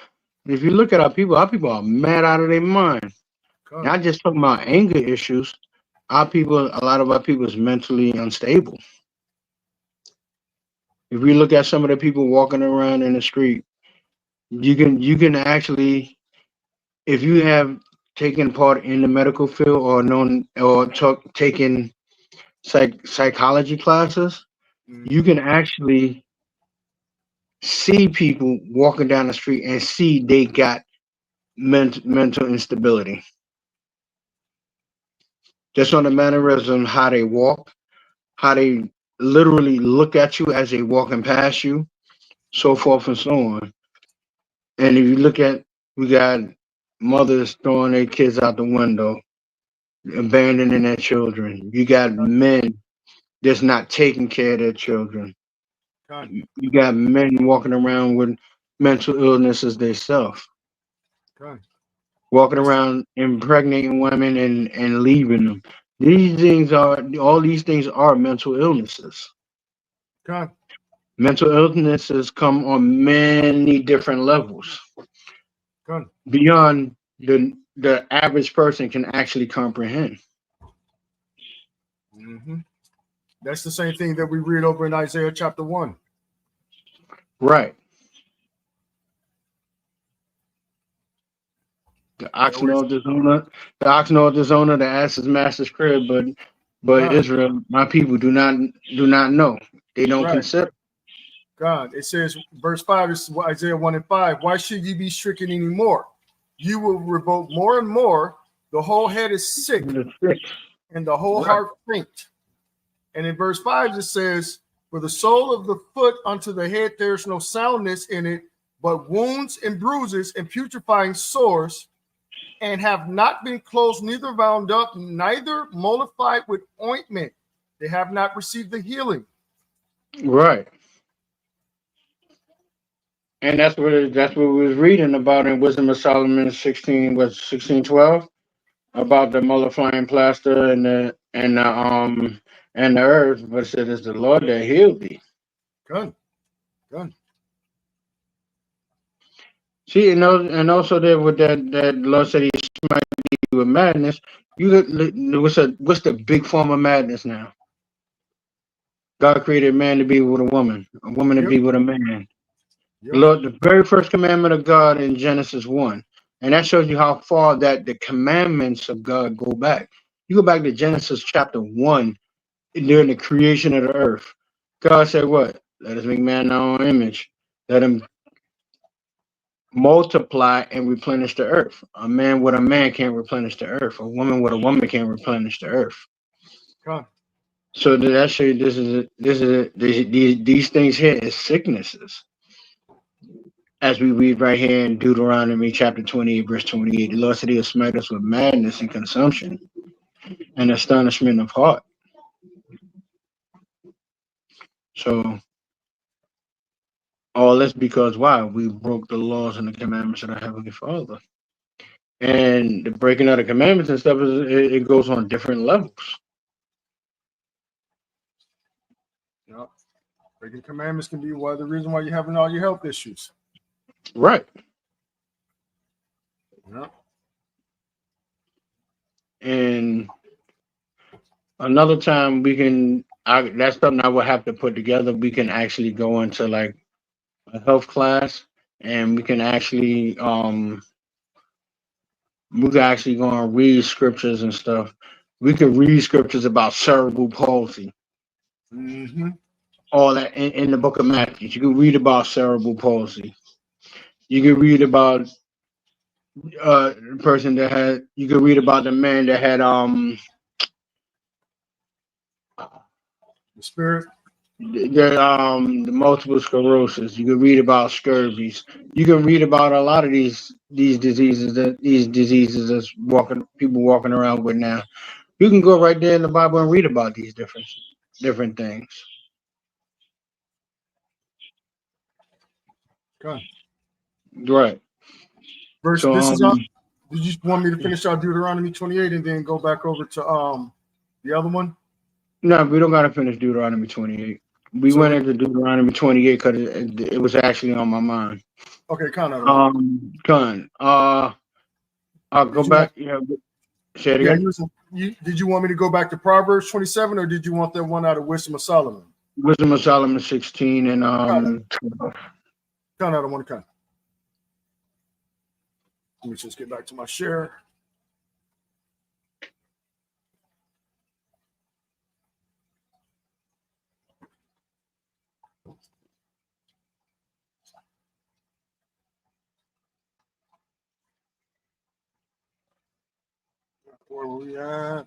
If you look at our people are mad out of their mind. Con. Not just talking about anger issues. A lot of our people is mentally unstable. If we look at some of the people walking around in the street, you can actually, if you have taken part in the medical field or taken psychology classes, you can actually see people walking down the street and see they got mental instability. Just on the mannerism, how they walk, how they literally look at you as they walking past you, so forth and so on. And if you look at, we got mothers throwing their kids out the window, abandoning their children. You got men that's not taking care of their children. Con. You got men walking around with mental illnesses themselves, Con. walking around impregnating women and leaving them. All these things are mental illnesses. Con. Mental illnesses come on many different levels Con. beyond the average person can actually comprehend. That's the same thing that we read over in Isaiah chapter 1. Right. The ox knoweth his owner, the ass is master's crib, but Israel, my people do not know. They don't consider. God, it says, verse 5, this is Isaiah 1 and 5. Why should ye be stricken anymore? You will revolt more and more. The whole head is sick, and the whole heart faint. And in verse 5, it says, for the sole of the foot unto the head, there is no soundness in it, but wounds and bruises and putrefying sores, and have not been closed, neither bound up, neither mollified with ointment. They have not received the healing. Right. And that's what we was reading about in Wisdom of Solomon 16:12, about the mollifying plaster and the earth, but it said it's the Lord that healed thee. Good. See, and also there with that Lord said He smite thee with madness. What's the big form of madness now? God created man to be with a woman to be with a man. Lord, the very first commandment of God in Genesis 1. And that shows you how far that the commandments of God go back. You go back to Genesis chapter 1, during the creation of the earth. God said what? Let us make man in our own image. Let him multiply and replenish the earth. A man with a man can't replenish the earth. A woman with a woman can't replenish the earth. So that show you these things here is sicknesses. as we read right here in Deuteronomy chapter 28, verse 28, the Lord said he'll smite us with madness and consumption and astonishment of heart. So all this because why? We broke the laws and the commandments of our Heavenly Father. And the breaking of the commandments and stuff it goes on different levels. Yep. Breaking commandments can be the reason why you're having all your health issues. Right. Yep. And another time that's something I would have to put together. We can actually go into like a health class and we can actually go and read scriptures and stuff. We could read scriptures about cerebral palsy. Mm-hmm. All that in the book of Matthew. You can read about cerebral palsy. You can read about the person that had. You can read about the man that had The spirit. the multiple sclerosis. You can read about scurvies. You can read about a lot of these diseases that's people walking around with now. You can go right there in the Bible and read about these different things. Okay. Right. Verse. So This is on. Did you want me to finish out Deuteronomy 28 and then go back over to the other one? no, we don't gotta finish Deuteronomy 28. We So went into Deuteronomy 28 because it was actually on my mind. okay, kind of. Done. I'll go back. Say it Yeah, again. did you want me to go back to Proverbs 27 or did you want that one out of Wisdom of Solomon? Wisdom of Solomon 16 and Kind of. I want to kind. Let me just get back to my share. Where were we at?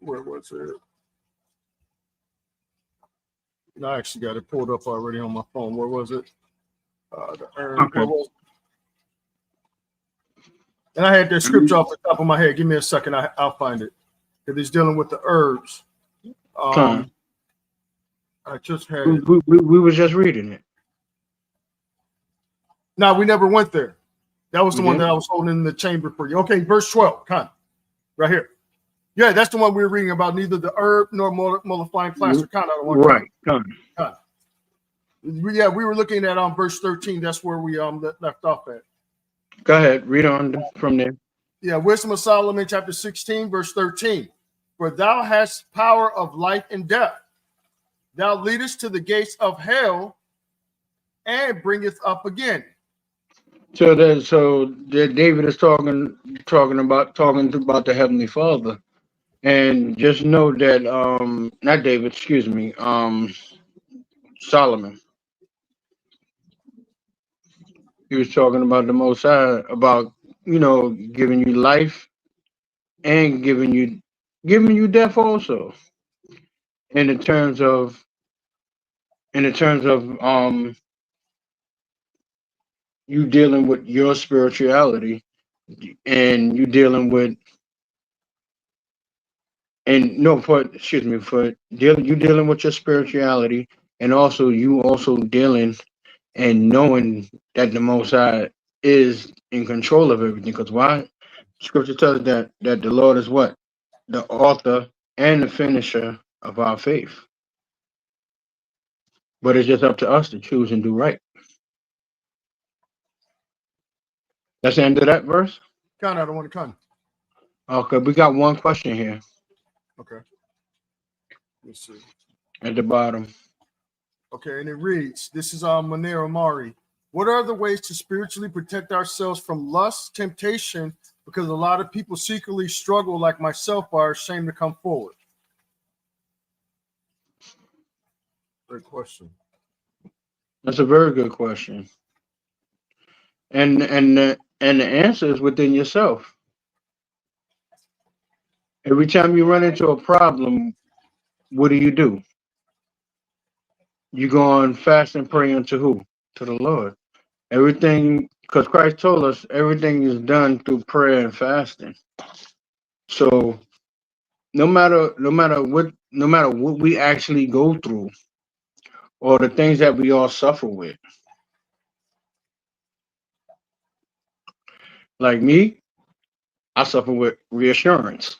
Where was it? No, I actually got it pulled up already on my phone. Where was it? The urn. Okay. Where was it? And I had that scripture off the top of my head. Give me a second. I'll find it. Because he's dealing with the herbs. I just had it. We was just reading it. No, we never went there. That was the We one didn't? that I was holding in the chamber for you. Okay, verse 12. Kind of. Right here. Yeah, that's the one we were reading about. Neither the herb nor mollifying plaster. Kind of. Right. Yeah, we were looking at verse 13. That's where we left off at. Go ahead. Read on from there. Yeah, Wisdom of Solomon, chapter 16, verse 13. For thou hast power of life and death. Thou leadest to the gates of hell and bringeth up again. So David is talking about the Heavenly Father. And just know that not David, excuse me, Solomon. He was talking about the Most High, about giving you life and giving you death also. In the terms of you dealing with your spirituality and you dealing with and no for excuse me for dealing with your spirituality and also dealing and knowing that the Most High is in control of everything. Because why? Scripture tells us that the Lord is what? The author and the finisher of our faith. But it's just up to us to choose and do right. That's the end of that verse. Kind of, I don't want to come. Okay, we got one question here. Okay. Let's see. At the bottom. Okay, and it reads, this is Monero Mari. What are the ways to spiritually protect ourselves from lust, temptation? Because a lot of people secretly struggle, like myself, are ashamed to come forward. Great question. That's a very good question. And the answer is within yourself. Every time you run into a problem, what do? You go on fast and pray unto who? To the Lord. Everything, because Christ told us everything is done through prayer and fasting. So no matter what we actually go through or the things that we all suffer with, like me, I suffer with reassurance.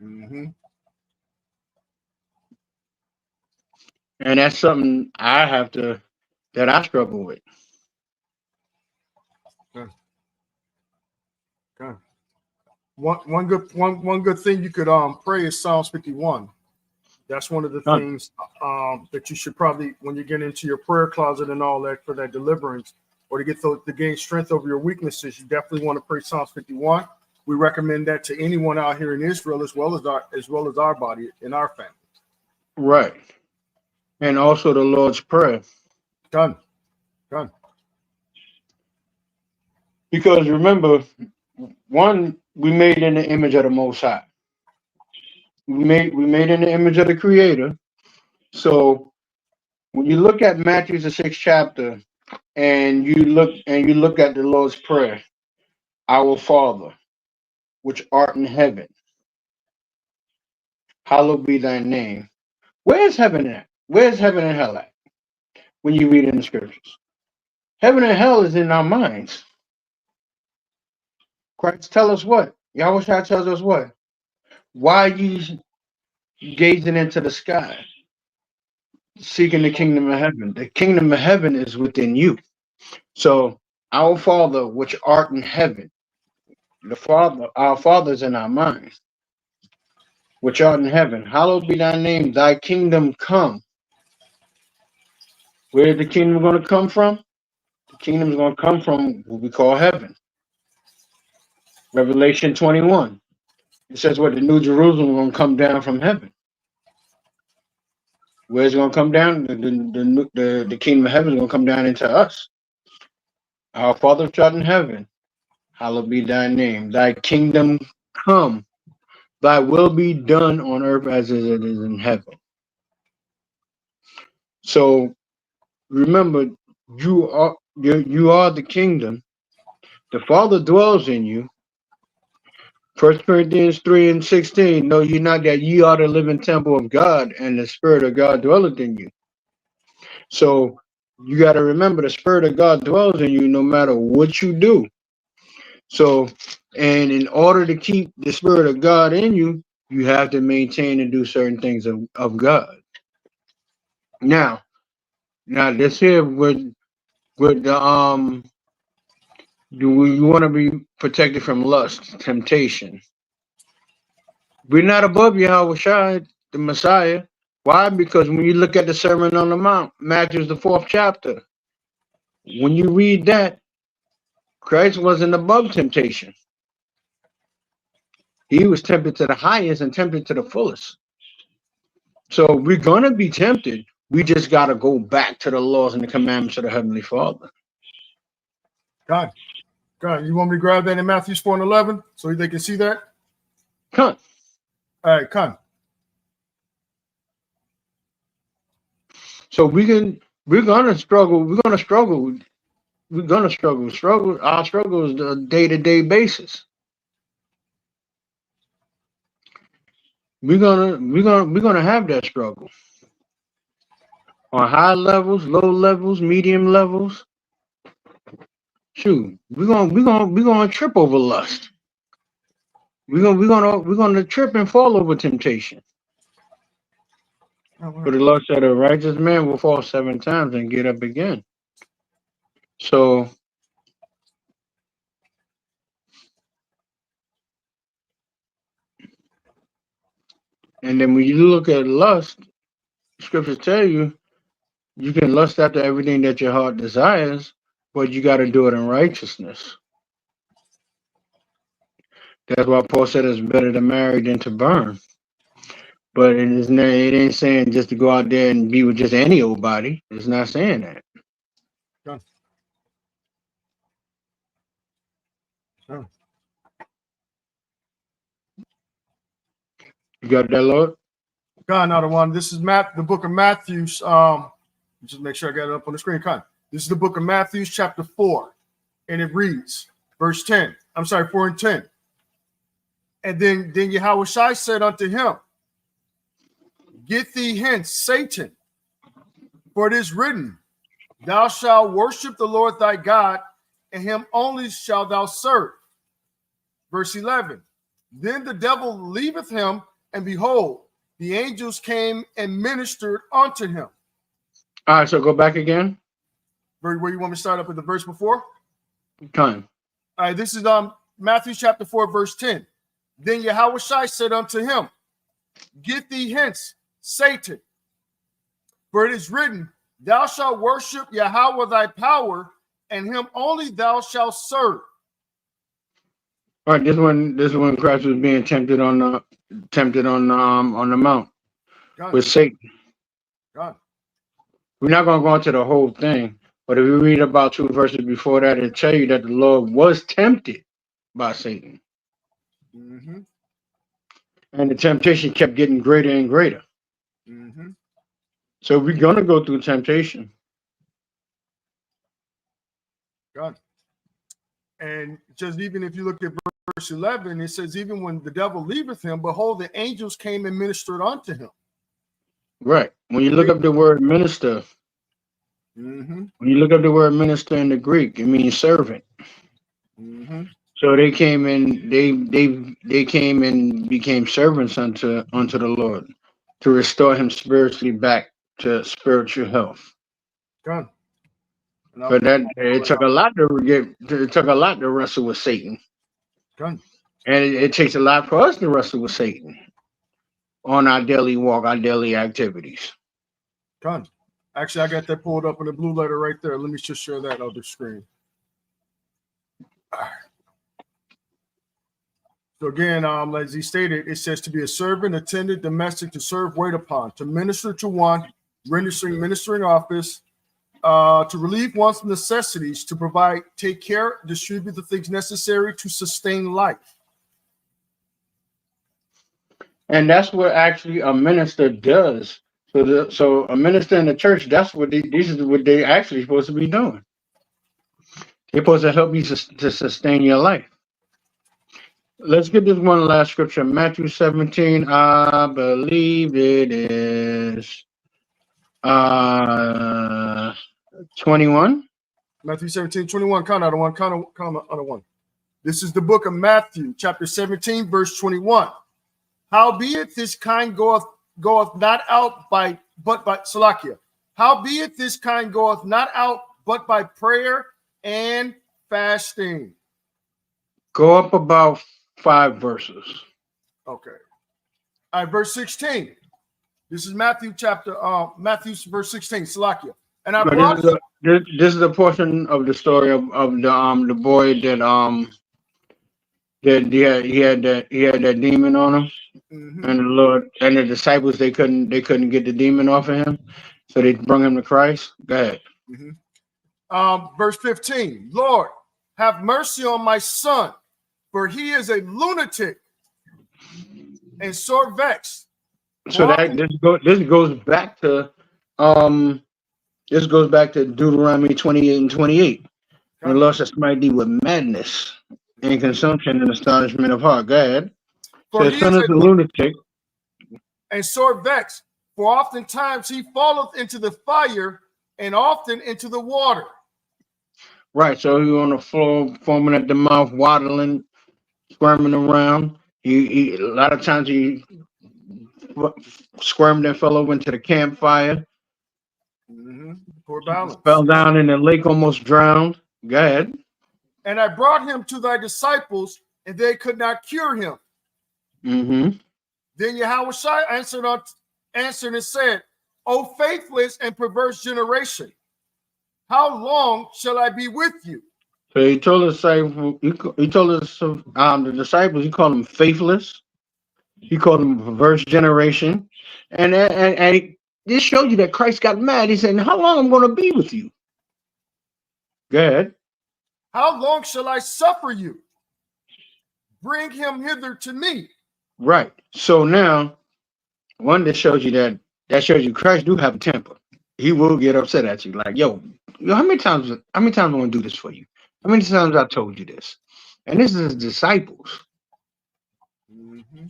Mm-hmm. And that's something that I struggle with. Good. Good. One good thing you could pray is Psalms 51. That's one of the Done. things that you should probably, when you get into your prayer closet and all that, for that deliverance or to gain strength over your weaknesses, you definitely want to pray Psalms 51. We recommend that to anyone out here in Israel, as well as our body and our family. Right. And also the Lord's Prayer. Done. Done. Because remember, one, we made in the image of the Most High. We made in the image of the Creator. So when you look at Matthew the 6th chapter and you look at the Lord's Prayer, our Father, which art in heaven, hallowed be thy name. Where's heaven at? Where's heaven and hell at? When you read in the scriptures, heaven and hell is in our minds. Christ tell us what? Yahweh Shai tells us what? Why are you gazing into the sky, seeking the kingdom of heaven? The kingdom of heaven is within you. So our Father, which art in heaven, our Father is in our minds, which art in heaven. Hallowed be thy name, thy kingdom come. Where is the kingdom going to come from? The kingdom is going to come from what we call heaven. Revelation 21. It says what? The New Jerusalem is going to come down from heaven. Where's it going to come down? The kingdom of heaven is going to come down into us. Our Father which art in heaven, hallowed be thy name. Thy kingdom come. Thy will be done on earth as it is in heaven. So remember, you are the kingdom. The Father dwells in you. 1 Corinthians 3:16. Know ye not that ye are the living temple of God, and the Spirit of God dwelleth in you. So you got to remember the Spirit of God dwells in you no matter what you do. So, and in order to keep the Spirit of God in you, you have to maintain and do certain things of God. Now this here with the do you want to be protected from lust, temptation? We're not above Yahweh Shai, the Messiah. Why? Because when you look at the Sermon on the Mount, Matthew the 4th chapter, when you read that, Christ wasn't above temptation. He was tempted to the highest and tempted to the fullest. So we're going to be tempted. We just got to go back to the laws and the commandments of the Heavenly Father. God. You want me to grab that in Matthew 4:11 so they can see that? Come. All right, come. So we're gonna struggle. We're gonna struggle. Our struggle is a day-to-day basis. We're gonna have that struggle on high levels, low levels, medium levels. Shoot, we're gonna trip over lust. We're gonna trip and fall over temptation. For the Lord said, a righteous man will fall 7 times and get up again. So, and then when you look at lust, scriptures tell you you can lust after everything that your heart desires, but you got to do it in righteousness. That's why Paul said it's better to marry than to burn. But it ain't saying just to go out there and be with just any old body. It's not saying that. Sure. You got that, Lord? God, another one. This is the book of Matthew, Just make sure I got it up on the screen. This is the book of Matthew, chapter 4, and it reads, verse 10. I'm sorry, 4 and 10. And then Yahushua said unto him, Get thee hence, Satan, for it is written, Thou shalt worship the Lord thy God, and him only shalt thou serve. Verse 11. Then the devil leaveth him, and behold, the angels came and ministered unto him. All right, so go back again. Where you want me to start up with the verse before? Time. All right, this is Matthew chapter 4, verse 10. Then Yahushua said unto him, Get thee hence, Satan, for it is written, Thou shalt worship Yahweh thy power, and him only thou shalt serve. All right, this one Christ was being tempted on the mount with Satan. God. We're not going to go into the whole thing, but if you read about 2 verses before that, it tell you that the Lord was tempted by Satan. Mm-hmm. And the temptation kept getting greater and greater. Mm-hmm. So we're going to go through temptation. God. And just even if you look at verse 11, it says, Even when the devil leaveth him, behold, the angels came and ministered unto him. Right. When you look up the word minister, mm-hmm. when you look up the word minister in the Greek, it means servant. Mm-hmm. So they came in, they came and became servants unto the Lord to restore him spiritually back to spiritual health. God. But that it took a lot to wrestle with Satan. God. And it takes a lot for us to wrestle with Satan on our daily walk, our daily activities. God. Actually, I got that pulled up in the blue letter right there. Let me just share that on the screen. All right. So again, as he stated, it says to be a servant, attendant, domestic, to serve, wait upon, to minister to one, ministering office, to relieve one's necessities, to provide, take care, distribute the things necessary to sustain life. And that's what actually a minister does. So a minister in the church, that's what this is what they actually supposed to be doing. They're supposed to help you to sustain your life. Let's get this one last scripture, Matthew 17. I believe it is 21. Matthew 17, 21, count out of one. This is the book of Matthew, chapter 17, verse 21. Howbeit this kind goeth not out but by Salakia. Howbeit this kind goeth not out but by prayer and fasting. Go up about 5 verses. Okay. All right, verse 16. This is Matthew verse 16, Salakia. And I brought this is a portion of the story of the boy that he had that demon on him. Mm-hmm. And the Lord and the disciples they couldn't get the demon off of him, so they brought him to Christ. Go ahead. Mm-hmm. Verse 15. Lord, have mercy on my son, for he is a lunatic and sore vexed. So this goes back to Deuteronomy 28 and 28. And the Lord says, "Smite thee with madness and consumption and astonishment of heart." Go ahead. For so his son is a lunatic and sore vexed, for oftentimes he falleth into the fire and often into the water. Right. So he's on the floor, foaming at the mouth, waddling, squirming around. He a lot of times he squirmed and fell over into the campfire. Mm-hmm. Poor balance. Fell down in the lake, almost drowned. Go ahead. And I brought him to thy disciples, and they could not cure him. Mm-hmm. Then Yahushua answered and said, O faithless and perverse generation, how long shall I be with you? So he told the disciples, he called them faithless. He called them a perverse generation. And this shows you that Christ got mad. He said, how long am I going to be with you? Go ahead. How long shall I suffer you? Bring him hither to me. Right. So now, one that shows you Christ do have a temper. he will get upset at you. Like, yo, how many times I want to do this for you? How many times I told you this? And this is his disciples. Mm-hmm.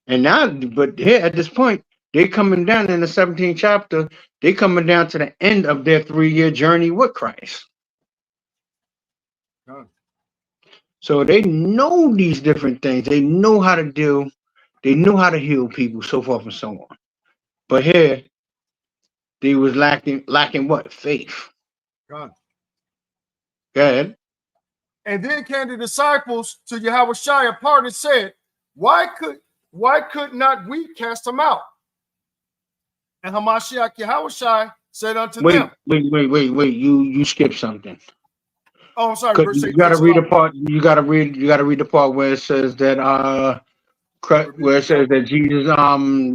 And now, but here at this point, they coming down in the 17th chapter. They coming down to the end of their 3-year journey with Christ. Done. So they know these different things. They know how to deal. They know how to heal people, so forth and so on. But here, they was lacking what? Faith. Done. Go ahead. And then came the disciples to Yahushua apart and said, why could not we cast him out? And Hamashiach Yahushua said unto them. Wait. You skipped something. Oh, I'm sorry. Because Verse you 18. gotta read the part. You gotta read the part where it says that where it says that Jesus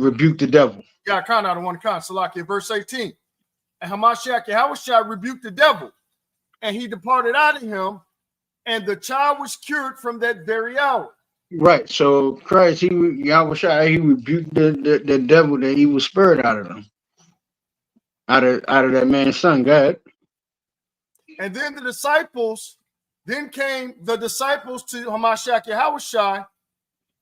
rebuked the devil. Yeah, kind of one kind. Salakia, verse 18. And Hamashiach Yahushua rebuked the devil, and he departed out of him, and the child was cured from that very hour. Right. So Christ, Yahushua, he rebuked the devil, the evil spirit out of him. Out of that man's son. Go ahead. And then came the disciples to Hamashiach Yahushua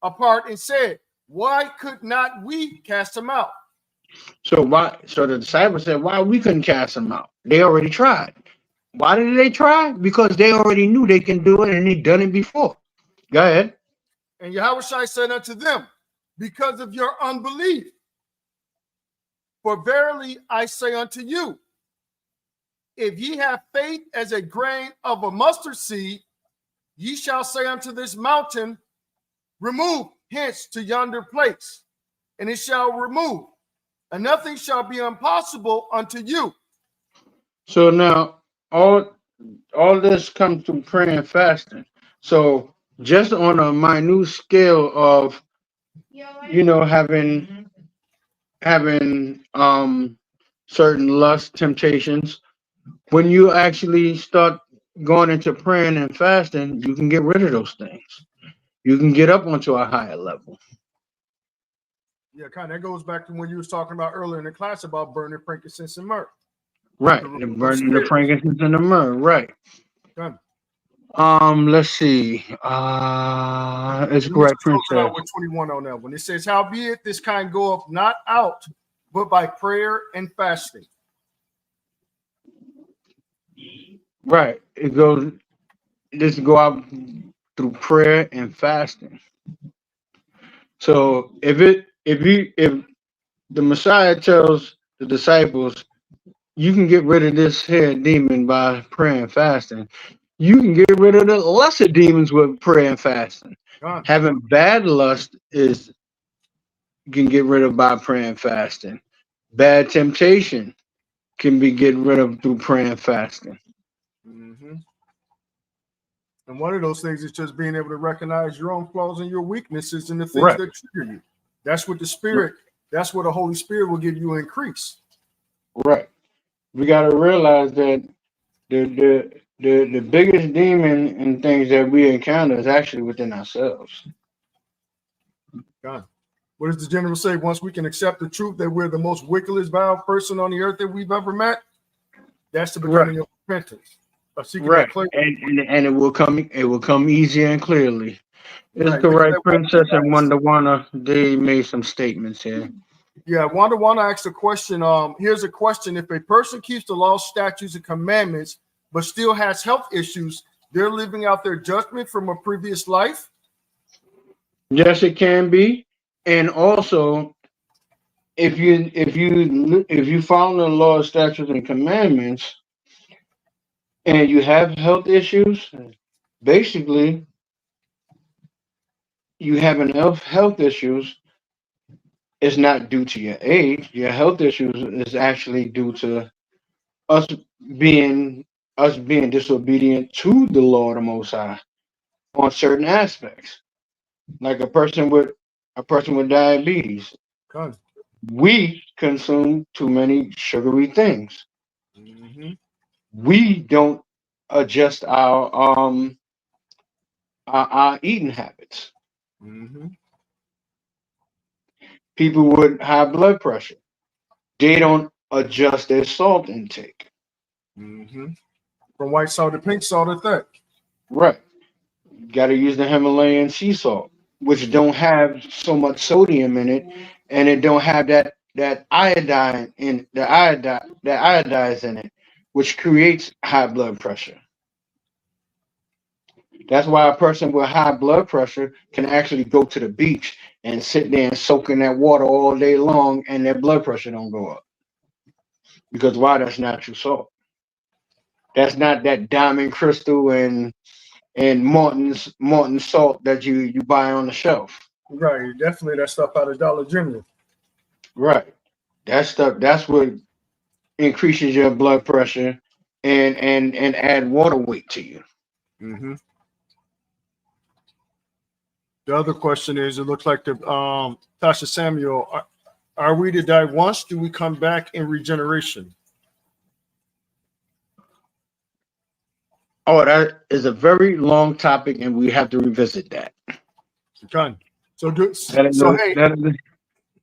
apart and said, why could not we cast him out? So the disciples said, why we couldn't cast him out? They already tried. Why did they try? Because they already knew they can do it and they done it before. Go ahead. And Yahushua said unto them, because of your unbelief. For verily I say unto you, if ye have faith as a grain of a mustard seed, ye shall say unto this mountain, remove hence to yonder place, and it shall remove, and nothing shall be impossible unto you. So now all this comes through prayer and fasting. So just on a minute scale of having certain lust temptations, when you actually start going into praying and fasting, you can get rid of those things. You can get up onto a higher level. Yeah, kind of that goes back to when you was talking about earlier in the class about burning frankincense and myrrh. Right. And burning the frankincense and the myrrh. Right. Done. Let's see. It's correct, Princess. Out with 21 on that one. It says, howbeit this kind goeth not out, but by prayer and fasting. Right. This go out through prayer and fasting. So if the Messiah tells the disciples, you can get rid of this here demon by prayer and fasting, you can get rid of the lesser demons with prayer and fasting. Having bad lust you can get rid of by prayer and fasting. Bad temptation can be get rid of through prayer and fasting. Mm-hmm. And one of those things is just being able to recognize your own flaws and your weaknesses and the things that trigger you. That's what the Spirit, that's what the Holy Spirit will give you increase. Right. We got to realize that the biggest demon and things that we encounter is actually within ourselves. God. What does the general say? Once we can accept the truth that we're the most wickedest, vile person on the earth that we've ever met, that's the beginning of repentance. Right. And it will come easier and clearly. It's correct. Princess and Wanda, they made some statements here. Yeah, Wanda asked a question. Here's a question. If a person keeps the law, statutes, and commandments, but still has health issues, they're living out their judgment from a previous life? Yes, it can be. And also, if you follow the law, statutes, and commandments, and you have health issues, basically, you have health issues. It's not due to your age. Your health issues is actually due to us being disobedient to the Lord the Most High on certain aspects. Like a person with diabetes, we consume too many sugary things. Mm-hmm. We don't adjust our eating habits. Mm-hmm. People with high blood pressure, they don't adjust their salt intake. Mm-hmm. From white salt to pink salt, I think. Right. Got to use the Himalayan sea salt, which don't have so much sodium in it, and it don't have that iodine in the iodize in it, which creates high blood pressure. That's why a person with high blood pressure can actually go to the beach and sit there and soak in that water all day long, and their blood pressure don't go up. Because why? That's natural salt. That's not that diamond crystal and Morton's salt that you buy on the shelf. Right. Definitely that stuff out of Dollar General. Right. That stuff. That's what increases your blood pressure and add water weight to you. Mm-hmm. The other question is, it looks like the Tasha Samuel, are we to die once? Do we come back in regeneration? Oh, that is a very long topic, and we have to revisit that. Okay. So do That is, so hey,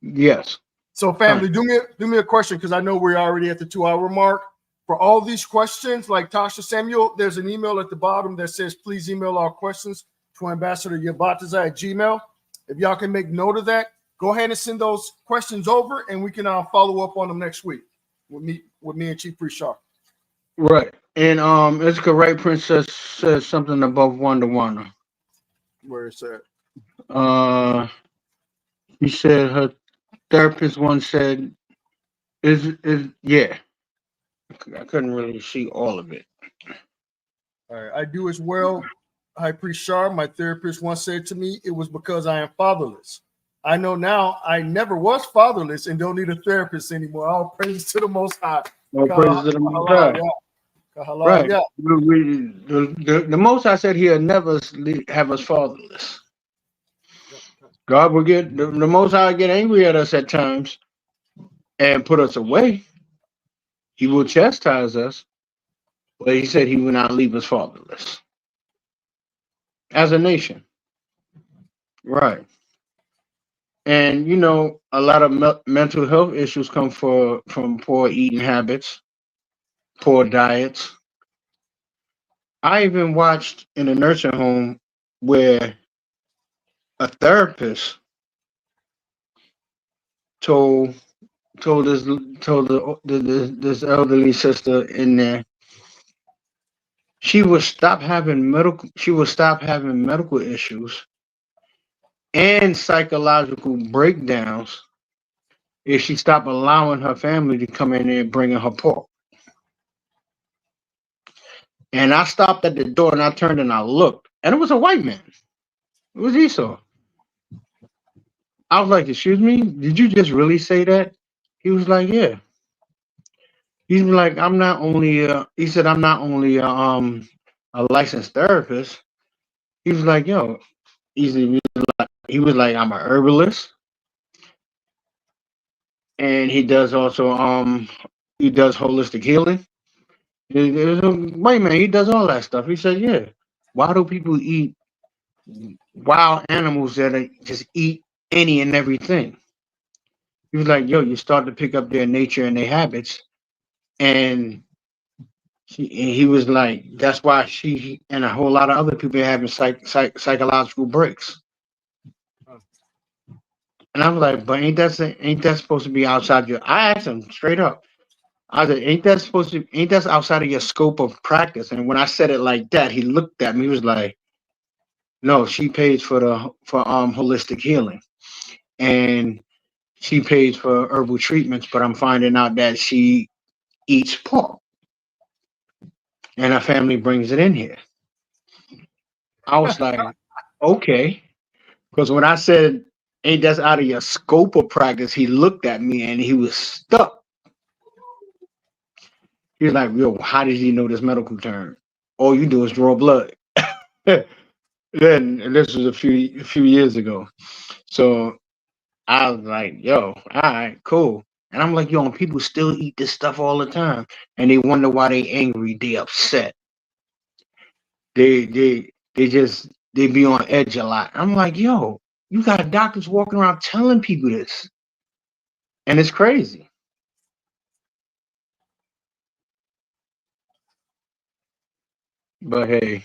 yes. so family, do me a question, because I know we're already at the 2-hour mark. For all these questions, like Tasha Samuel, there's an email at the bottom that says, please email our questions to Ambassador Yabataza at Gmail. If y'all can make note of that, go ahead and send those questions over, and we can follow up on them next week with me and Chief Priest Sharp. Right. And it's correct. Princess says something above one. Where it's at. She said her therapist once said, "Is yeah." I couldn't really see all of it. All right. I do as well. High Priest Sharp, my therapist once said to me, it was because I am fatherless. I know now I never was fatherless and don't need a therapist anymore. All praise to the Most High. All praises to the Most High. Right. The Most High said He'll never have us fatherless. God will get the Most High get angry at us at times and put us away. He will chastise us, but He said He will not leave us fatherless as a nation. Right. And a lot of mental health issues come from poor eating habits, poor diets. I even watched in a nursing home where a therapist told told this told this elderly sister in there she would stop having medical issues and psychological breakdowns if she stopped allowing her family to come in there and bring in her pork. And I stopped at the door and I turned and I looked, and it was a white man. It was Esau. I was like, "Excuse me, did you just really say that?" He was like, "Yeah." He's like, "I'm not only," he said, "I'm not only a licensed therapist." He was like, "Yo," he was like, "I'm a herbalist, and he does also he does holistic healing." There's a white man, he does all that stuff. He said, "Yeah, why do people eat wild animals that just eat any and everything?" He was like, "Yo, you start to pick up their nature and their habits." And he was like, "That's why she and a whole lot of other people are having psychological breaks." And I was like, "But ain't that supposed to be outside your?" I asked him straight up. I said, ain't that outside of your scope of practice?" And when I said it like that, he looked at me. He was like, "No, she pays for holistic healing, and she pays for herbal treatments, but I'm finding out that she eats pork, and her family brings it in here." I was like, "Okay," because when I said, "Ain't that out of your scope of practice?" he looked at me and he was stuck. He was like, "Yo, how did you know this medical term? All you do is draw blood." Then and this was a few years ago. So I was like, "Yo, all right, cool." And I'm like, "Yo, and people still eat this stuff all the time, and they wonder why they angry, they upset, they be on edge a lot." I'm like, "Yo, you got doctors walking around telling people this, and it's crazy." But hey.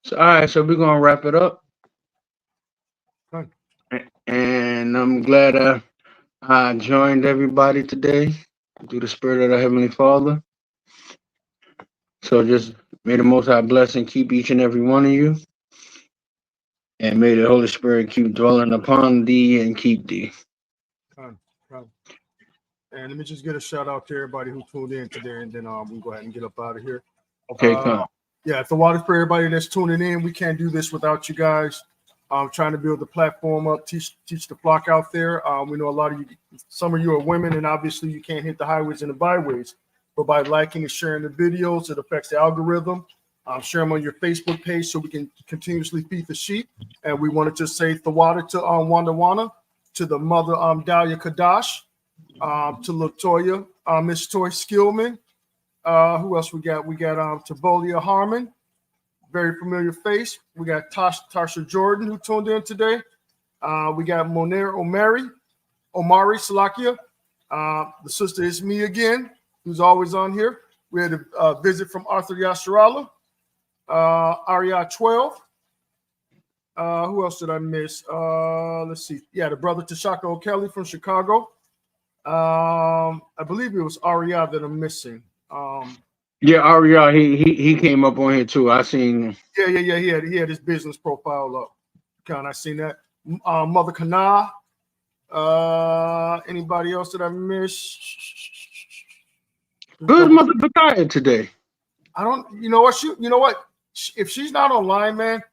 So all right, so we're gonna wrap it up. Good. And I'm glad I joined everybody today through the spirit of the Heavenly Father. So just may the Most High bless and keep each and every one of you. And may the Holy Spirit keep dwelling upon thee and keep thee. Good. Good. And let me just get a shout out to everybody who tuned in today, and then we'll go ahead and get up out of here. Okay, come. Yeah, the water for everybody that's tuning in. We can't do this without you guys. Trying to build the platform up, teach the flock out there. We know a lot of you, some of you are women, and obviously you can't hit the highways and the byways. But by liking and sharing the videos, it affects the algorithm. Share them on your Facebook page so we can continuously feed the sheep. And we wanted to say the water to Wanda Wana, to the mother Dahlia Kadash, to Latoya, Miss Toy Skillman. Who else we got? We got Tavolia Harmon. Very familiar face. We got Tasha Jordan, who tuned in today. We got Monair Omari Salakia. The sister is me again, who's always on here. We had a visit from Arthur Yasharala, Aria 12. Who else did I miss? Let's see. Yeah, the brother Tashaka O'Kelly from Chicago. I believe it was Aria that I'm missing. Yeah, Aria, he came up on here too. I seen him. Yeah. He had his business profile up. Kind I seen that. Mother Kana. Anybody else that I missed? Who's Mother Bakaya today? I don't. You know what? If she's not online, man,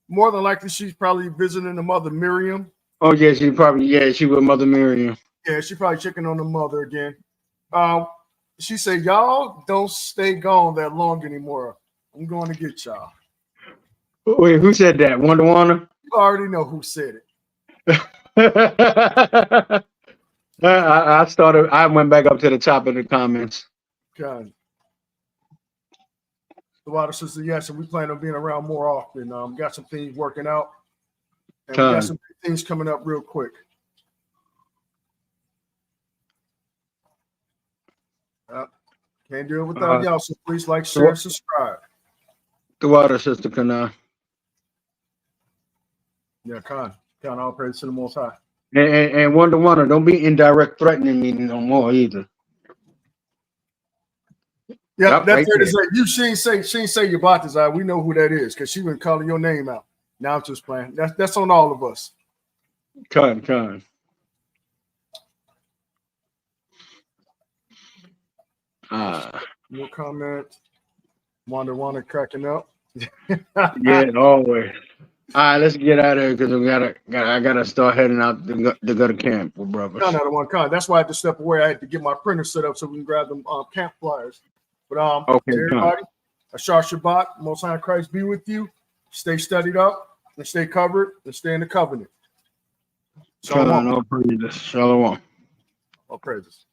more than likely she's probably visiting the mother Miriam. Oh yeah, she with Mother Miriam. Yeah, she probably checking on the mother again. She said, y'all don't stay gone that long anymore. I'm going to get y'all. Wait, who said that? Wanda Wana? You already know who said it. I went back up to the top of the comments. God. The water sister, yes, and we plan on being around more often. Got some things working out. And we got some things coming up real quick. Can't do it without y'all, so please like, share, and subscribe. The water sister Kana. Yeah, Khan, all praise to the Most High. And Wonder Wonder, don't be indirect threatening me no more either. Yeah, that's fair to say. She ain't say your Batazai. We know who that is because she been calling your name out. Now I'm just playing. That's on all of us. Con. No comment. Wanda cracking up. Yeah, always. All right, let's get out of here because I gotta start heading out to go to camp with brothers. Con. That's why I had to step away. I had to get my printer set up so we can grab them camp flyers. But okay, everybody, Ashar Shabbat, Most High Christ be with you. Stay studied up and stay covered and stay in the covenant. Shalom. All praises. Shalom. All praises.